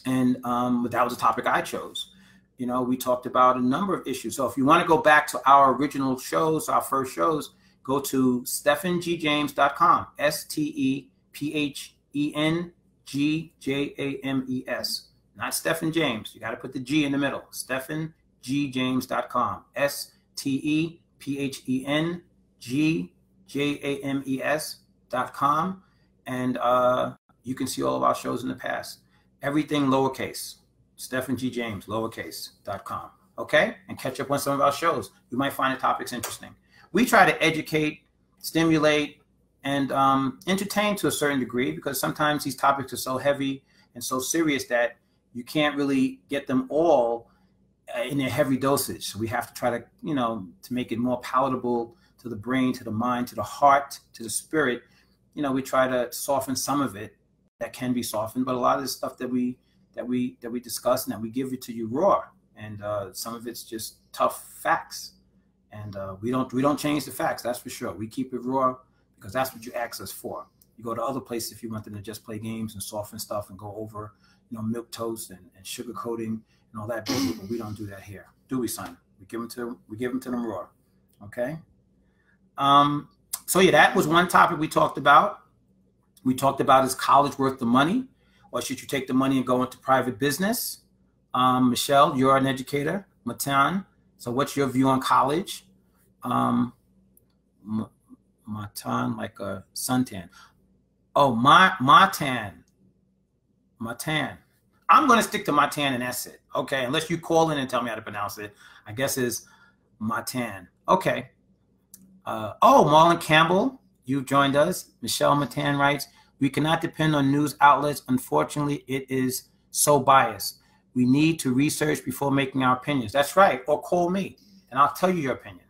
and that was a topic I chose. You know, we talked about a number of issues. So if you want to go back to our original shows, our first shows, go to StephenGJames.com, StephenGjames, not Stephen James. You got to put the G in the middle. StephenGjames.com, StephenGjames.com, and you can see all of our shows in the past. Everything lowercase. Stephen G. James, lowercase.com. Okay? And catch up on some of our shows. You might find the topics interesting. We try to educate, stimulate, and entertain to a certain degree, because sometimes these topics are so heavy and so serious that you can't really get them all in a heavy dosage. So we have to try to, you know, to make it more palatable to the brain, to the mind, to the heart, to the spirit. You know, we try to soften some of it that can be softened, but a lot of the stuff that we discuss and that we give it to you raw, and some of it's just tough facts. And we don't change the facts, that's for sure. We keep it raw because that's what you ask us for. You go to other places if you want them to just play games and soften stuff and go over, milk toast and sugar coating and all that business, but we don't do that here, do we, son? We give them to them raw, okay? So yeah, that was one topic we talked about. We talked about, is college worth the money, or should you take the money and go into private business? Michelle, you're an educator. Matan, so what's your view on college? Matan, like a suntan. Oh, Matan. I'm going to stick to Matan, and that's it. Okay, unless you call in and tell me how to pronounce it. I guess it's Matan. Okay. Marlon Campbell, you've joined us. Michelle Matan writes, we cannot depend on news outlets. Unfortunately, it is so biased. We need to research before making our opinions. That's right. Or call me, and I'll tell you your opinion.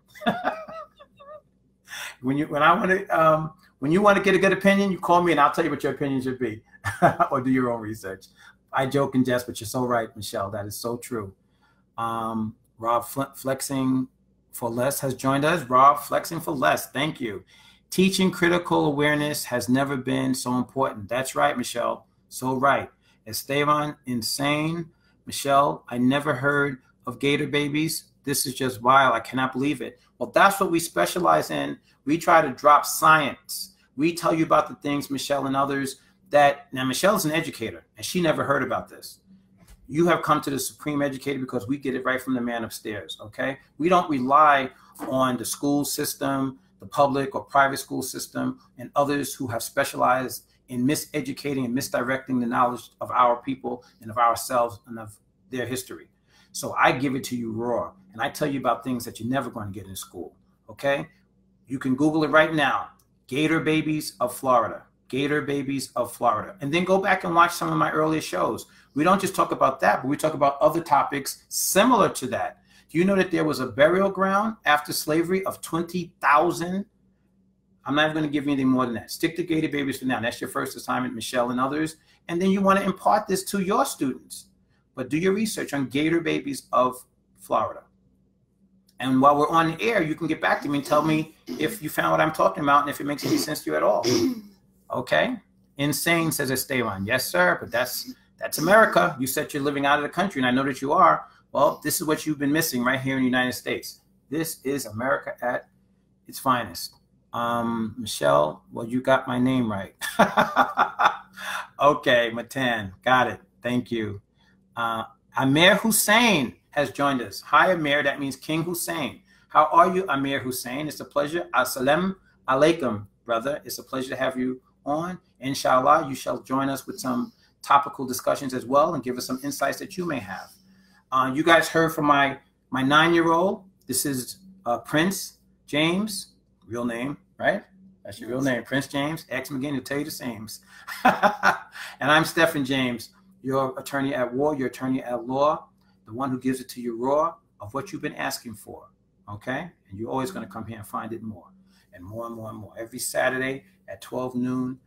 When you want to get a good opinion, you call me, and I'll tell you what your opinion should be, or do your own research. I joke and jest, but you're so right, Michelle. That is so true. Rob Flexing for Less has joined us. Rob Flexing for Less, thank you. Teaching critical awareness has never been so important. That's right, Michelle. So right. Esteban, insane. Michelle, I never heard of gator babies. This is just wild. I cannot believe it. Well, that's what we specialize in. We try to drop science. We tell you about the things, Michelle and others, now Michelle's an educator, and she never heard about this. You have come to the supreme educator because we get it right from the man upstairs, okay? We don't rely on the school system, the public or private school system, and others who have specialized in miseducating and misdirecting the knowledge of our people and of ourselves and of their history. So I give it to you raw, and I tell you about things that you're never going to get in school, okay? You can Google it right now, Gator Babies of Florida, Gator Babies of Florida, and then go back and watch some of my earlier shows. We don't just talk about that, but we talk about other topics similar to that. Do you know that there was a burial ground after slavery of 20,000? I'm not even going to give you anything more than that. Stick to Gator Babies for now. That's your first assignment, Michelle and others. And then you want to impart this to your students. But do your research on Gator Babies of Florida. And while we're on the air, you can get back to me and tell me if you found what I'm talking about and if it makes any sense to you at all. Okay? Insane, says Esteban. Yes, sir, but that's America. You said you're living out of the country, and I know that you are. Well, this is what you've been missing right here in the United States. This is America at its finest. Michelle, well, you got my name right. Okay, Matan, got it. Thank you. Amir Hussein has joined us. Hi, Amir. That means King Hussein. How are you, Amir Hussein? It's a pleasure. Assalamu alaikum, brother. It's a pleasure to have you on. Inshallah, you shall join us with some topical discussions as well and give us some insights that you may have. You guys heard from my 9-year-old. This is Prince James. Real name, right? That's your real name, Prince James. Ask him again, he'll tell you the same. And I'm Stephen James, your attorney at war, your attorney at law, the one who gives it to you raw of what you've been asking for, okay? And you're always going to come here and find it more and more and more and more. Every Saturday at 12 noon,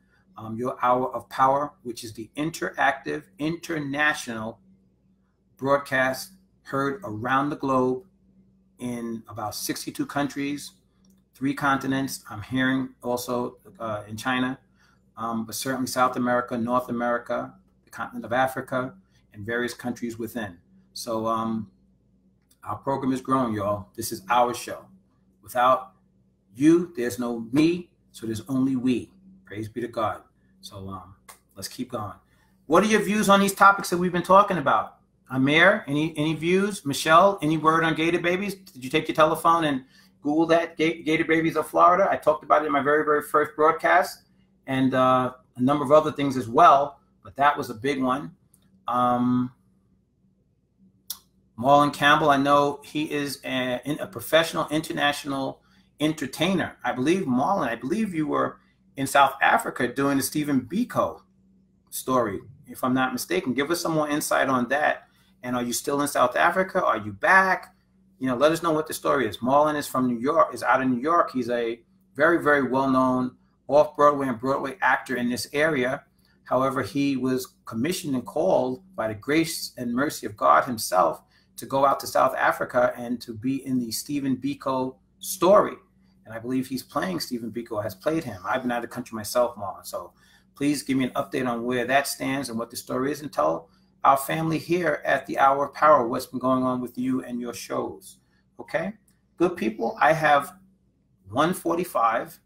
your hour of power, which is the interactive, international broadcast heard around the globe in about 62 countries, 3 continents. I'm hearing also in China, but certainly South America, North America, the continent of Africa, and various countries within. So our program is growing, y'all. This is our show. Without you, there's no me, so there's only we. Praise be to God. So let's keep going. What are your views on these topics that we've been talking about? Amir, any views? Michelle, any word on Gator Babies? Did you take your telephone and Google that, Gator Babies of Florida? I talked about it in my very, very first broadcast, and a number of other things as well, but that was a big one. Marlon Campbell, I know he is a professional international entertainer. I believe, Marlon, I believe you were in South Africa doing the Stephen Biko story, if I'm not mistaken. Give us some more insight on that. And are you still in South Africa? Are you back? You know, let us know what the story is. Marlon is from New York, is out of New York. He's a very, very well-known off-Broadway and Broadway actor in this area. However, he was commissioned and called by the grace and mercy of God himself to go out to South Africa and to be in the Stephen Biko story. And I believe he's playing Stephen Biko, has played him. I've been out of the country myself, Marlon. So please give me an update on where that stands and what the story is, and tell our family here at the Hour of Power what's been going on with you and your shows. Okay? Good people, I have 1:45.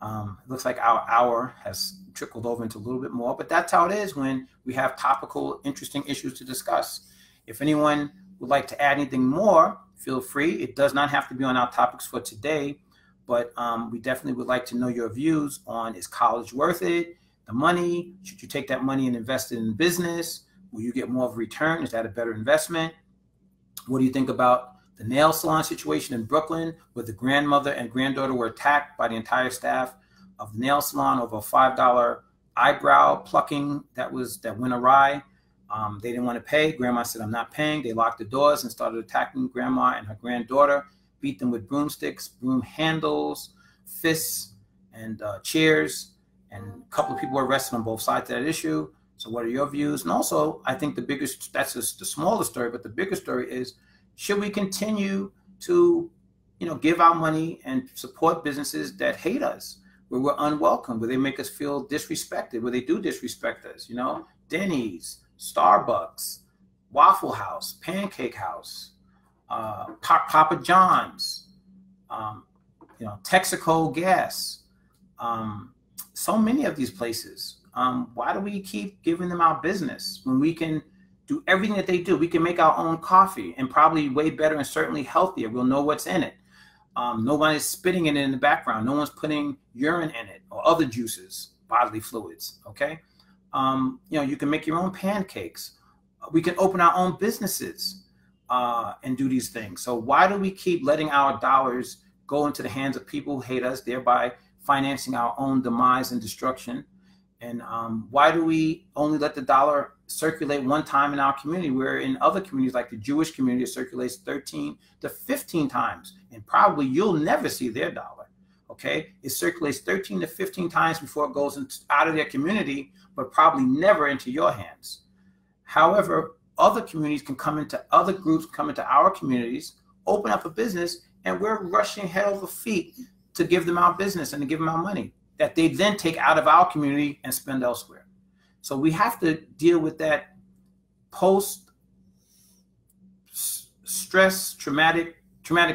It looks like our hour has trickled over into a little bit more, but that's how it is when we have topical, interesting issues to discuss. If anyone would like to add anything more, feel free. It does not have to be on our topics for today, but we definitely would like to know your views on, is college worth it? The money, should you take that money and invest it in business? Will you get more of a return? Is that a better investment? What do you think about the nail salon situation in Brooklyn, where the grandmother and granddaughter were attacked by the entire staff of the nail salon over a $5 eyebrow plucking that went awry? They didn't want to pay. Grandma said, "I'm not paying." They locked the doors and started attacking grandma and her granddaughter, beat them with broomsticks, broom handles, fists, and chairs. And a couple of people were arrested on both sides of that issue. So what are your views? And also, I think that's just the smaller story, but the bigger story is, should we continue to, give our money and support businesses that hate us, where we're unwelcome, where they make us feel disrespected, where they do disrespect us, Denny's, Starbucks, Waffle House, Pancake House, Papa John's, Texaco Gas, so many of these places. Why do we keep giving them our business when we can do everything that they do? We can make our own coffee, and probably way better and certainly healthier. We'll know what's in it. No one is spitting it in the background. No one's putting urine in it or other juices, bodily fluids. Okay. You can make your own pancakes. We can open our own businesses and do these things. So why do we keep letting our dollars go into the hands of people who hate us, thereby financing our own demise and destruction? And why do we only let the dollar circulate one time in our community, where in other communities, like the Jewish community, it circulates 13 to 15 times, and probably you'll never see their dollar, okay? It circulates 13 to 15 times before it goes out of their community, but probably never into your hands. However, other communities can come into, other groups come into our communities, open up a business, and we're rushing head over feet to give them our business and to give them our money that they then take out of our community and spend elsewhere. So we have to deal with that post-stress, traumatic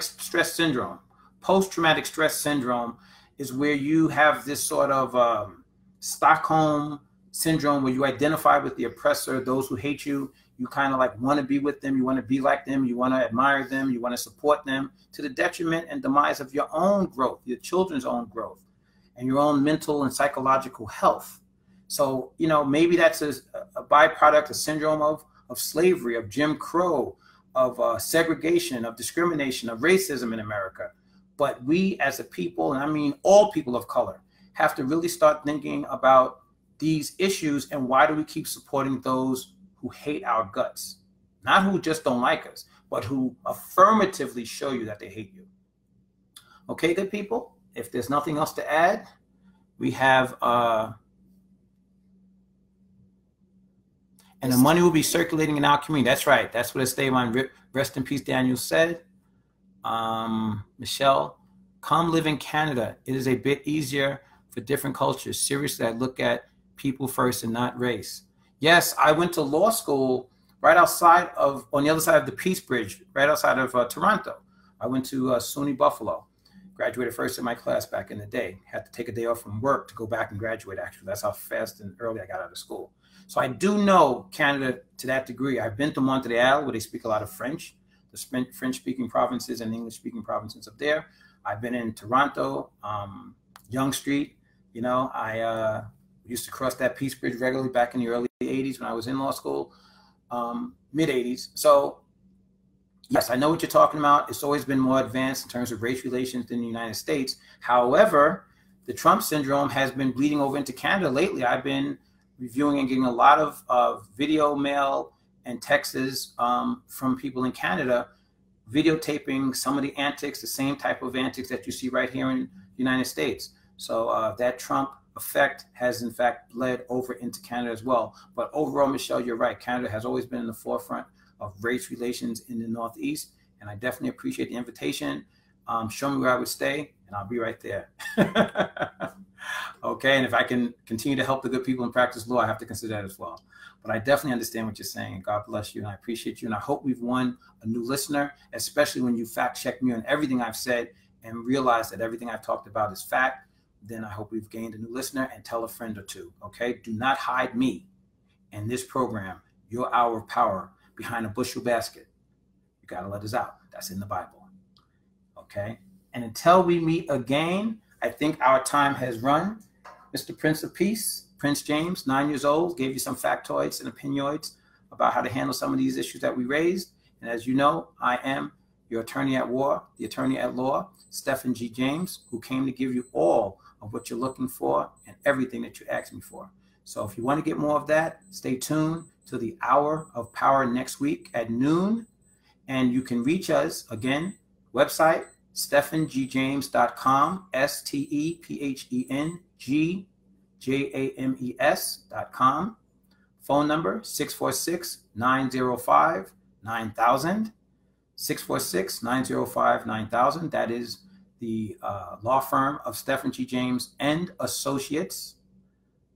stress syndrome. Post-traumatic stress syndrome is where you have this sort of Stockholm syndrome, where you identify with the oppressor, those who hate you. You kind of like want to be with them. You want to be like them. You want to admire them. You want to support them, to the detriment and demise of your own growth, your children's own growth, and your own mental and psychological health. So, maybe that's a byproduct, a syndrome of slavery, of Jim Crow, of segregation, of discrimination, of racism in America. But we as a people, and I mean all people of color, have to really start thinking about these issues, and why do we keep supporting those who hate our guts? Not who just don't like us, but who affirmatively show you that they hate you. Okay, good people? If there's nothing else to add, we have, and the money will be circulating in our community. That's right. That's what Esteban, rest in peace, Daniel, said. Michelle, come live in Canada. It is a bit easier for different cultures. Seriously, I look at people first and not race. Yes, I went to law school right outside of, on the other side of the Peace Bridge, right outside of Toronto. I went to SUNY Buffalo. Graduated first in my class back in the day. Had to take a day off from work to go back and graduate, actually. That's how fast and early I got out of school. So I do know Canada to that degree. I've been to Montreal, where they speak a lot of French, the French-speaking provinces and English-speaking provinces up there. I've been in Toronto, Yonge Street. I used to cross that Peace Bridge regularly back in the early 80s when I was in law school, mid-80s. So yes, I know what you're talking about. It's always been more advanced in terms of race relations than the United States. However, the Trump syndrome has been bleeding over into Canada lately. I've been reviewing and getting a lot of video mail and texts from people in Canada, videotaping some of the antics, the same type of antics that you see right here in the United States. So that Trump effect has in fact bled over into Canada as well. But overall, Michelle, you're right. Canada has always been in the forefront of race relations in the Northeast, and I definitely appreciate the invitation. show me where I would stay, and I'll be right there. Okay, and if I can continue to help the good people in practice law, I have to consider that as well. But I definitely understand what you're saying, and God bless you, and I appreciate you, and I hope we've won a new listener, especially when you fact-check me on everything I've said and realize that everything I've talked about is fact. Then I hope we've gained a new listener, and tell a friend or two, okay? Do not hide me and this program, your hour of power, behind a bushel basket. You got to let us out. That's in the Bible, okay? And until we meet again, I think our time has run. Mr. Prince of Peace, Prince James, 9 years old, gave you some factoids and opinioids about how to handle some of these issues that we raised. And as you know, I am your attorney at war, the attorney at law, Stephen G. James, who came to give you all of what you're looking for and everything that you asked me for. So if you want to get more of that, stay tuned to the Hour of Power next week at noon. And you can reach us, again, website, StephenGJames.com, StephenGJames.com. Phone number, 646-905-9000. 646-905-9000. That is the law firm of Stephen G. James and Associates,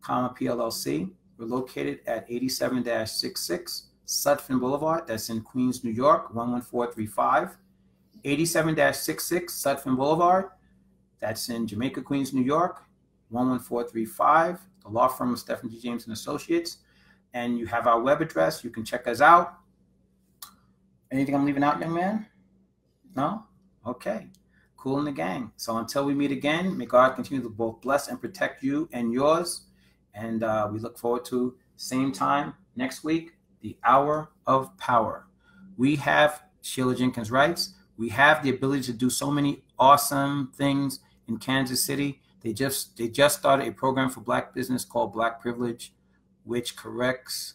PLLC. We're located at 87-66 Sutphin Boulevard. That's in Queens, New York, 11435. 87-66 Sutphin Boulevard. That's in Jamaica, Queens, New York, 11435. The law firm of Stephen G. James and Associates. And you have our web address. You can check us out. Anything I'm leaving out, young man? No? Okay. Cool in the gang. So until we meet again, may God continue to both bless and protect you and yours. And we look forward to same time next week, the Hour of Power. We have, Sheila Jenkins writes, we have the ability to do so many awesome things in Kansas City. They just started a program for Black business called Black Privilege, which connects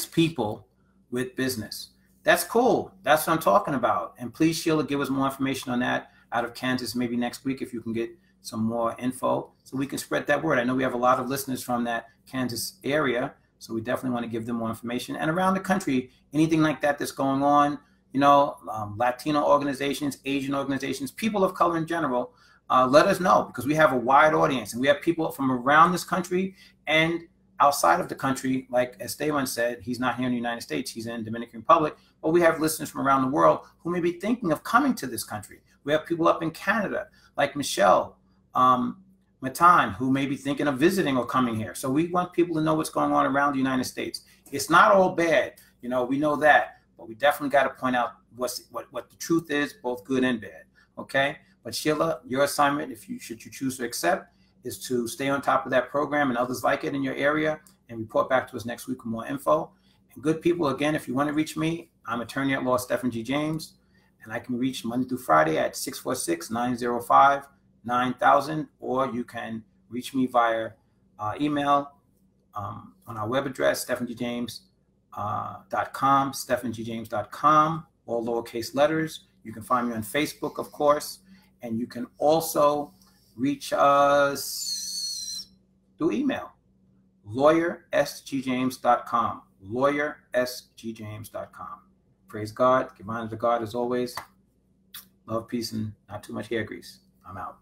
people with business. That's cool. That's what I'm talking about. And please, Sheila, give us more information on that out of Kansas maybe next week if you can get some more info so we can spread that word. I know we have a lot of listeners from that Kansas area, so we definitely want to give them more information. And around the country, anything like that that's going on, you know, Latino organizations, Asian organizations, people of color in general, let us know, because we have a wide audience and we have people from around this country and outside of the country. Like Esteban said, he's not here in the United States, he's in Dominican Republic, but we have listeners from around the world who may be thinking of coming to this country. We have people up in Canada, like Michelle Matan, who may be thinking of visiting or coming here. So we want people to know what's going on around the United States. It's not all bad, you know, we know that, but we definitely got to point out what the truth is, both good and bad, okay? But Sheila, your assignment, if you choose to accept, is to stay on top of that program and others like it in your area and report back to us next week with more info. And good people, again, if you want to reach me, I'm attorney at law Stephen G. James, and I can reach Monday through Friday at 646-905-9000, or you can reach me via email on our web address, StephenGJames.com, StephenGJames.com, all lowercase letters. You can find me on Facebook, of course, and you can also reach us through email, lawyersgjames.com, lawyersgjames.com. Praise God. Give honor to God as always. Love, peace, and not too much hair grease. I'm out.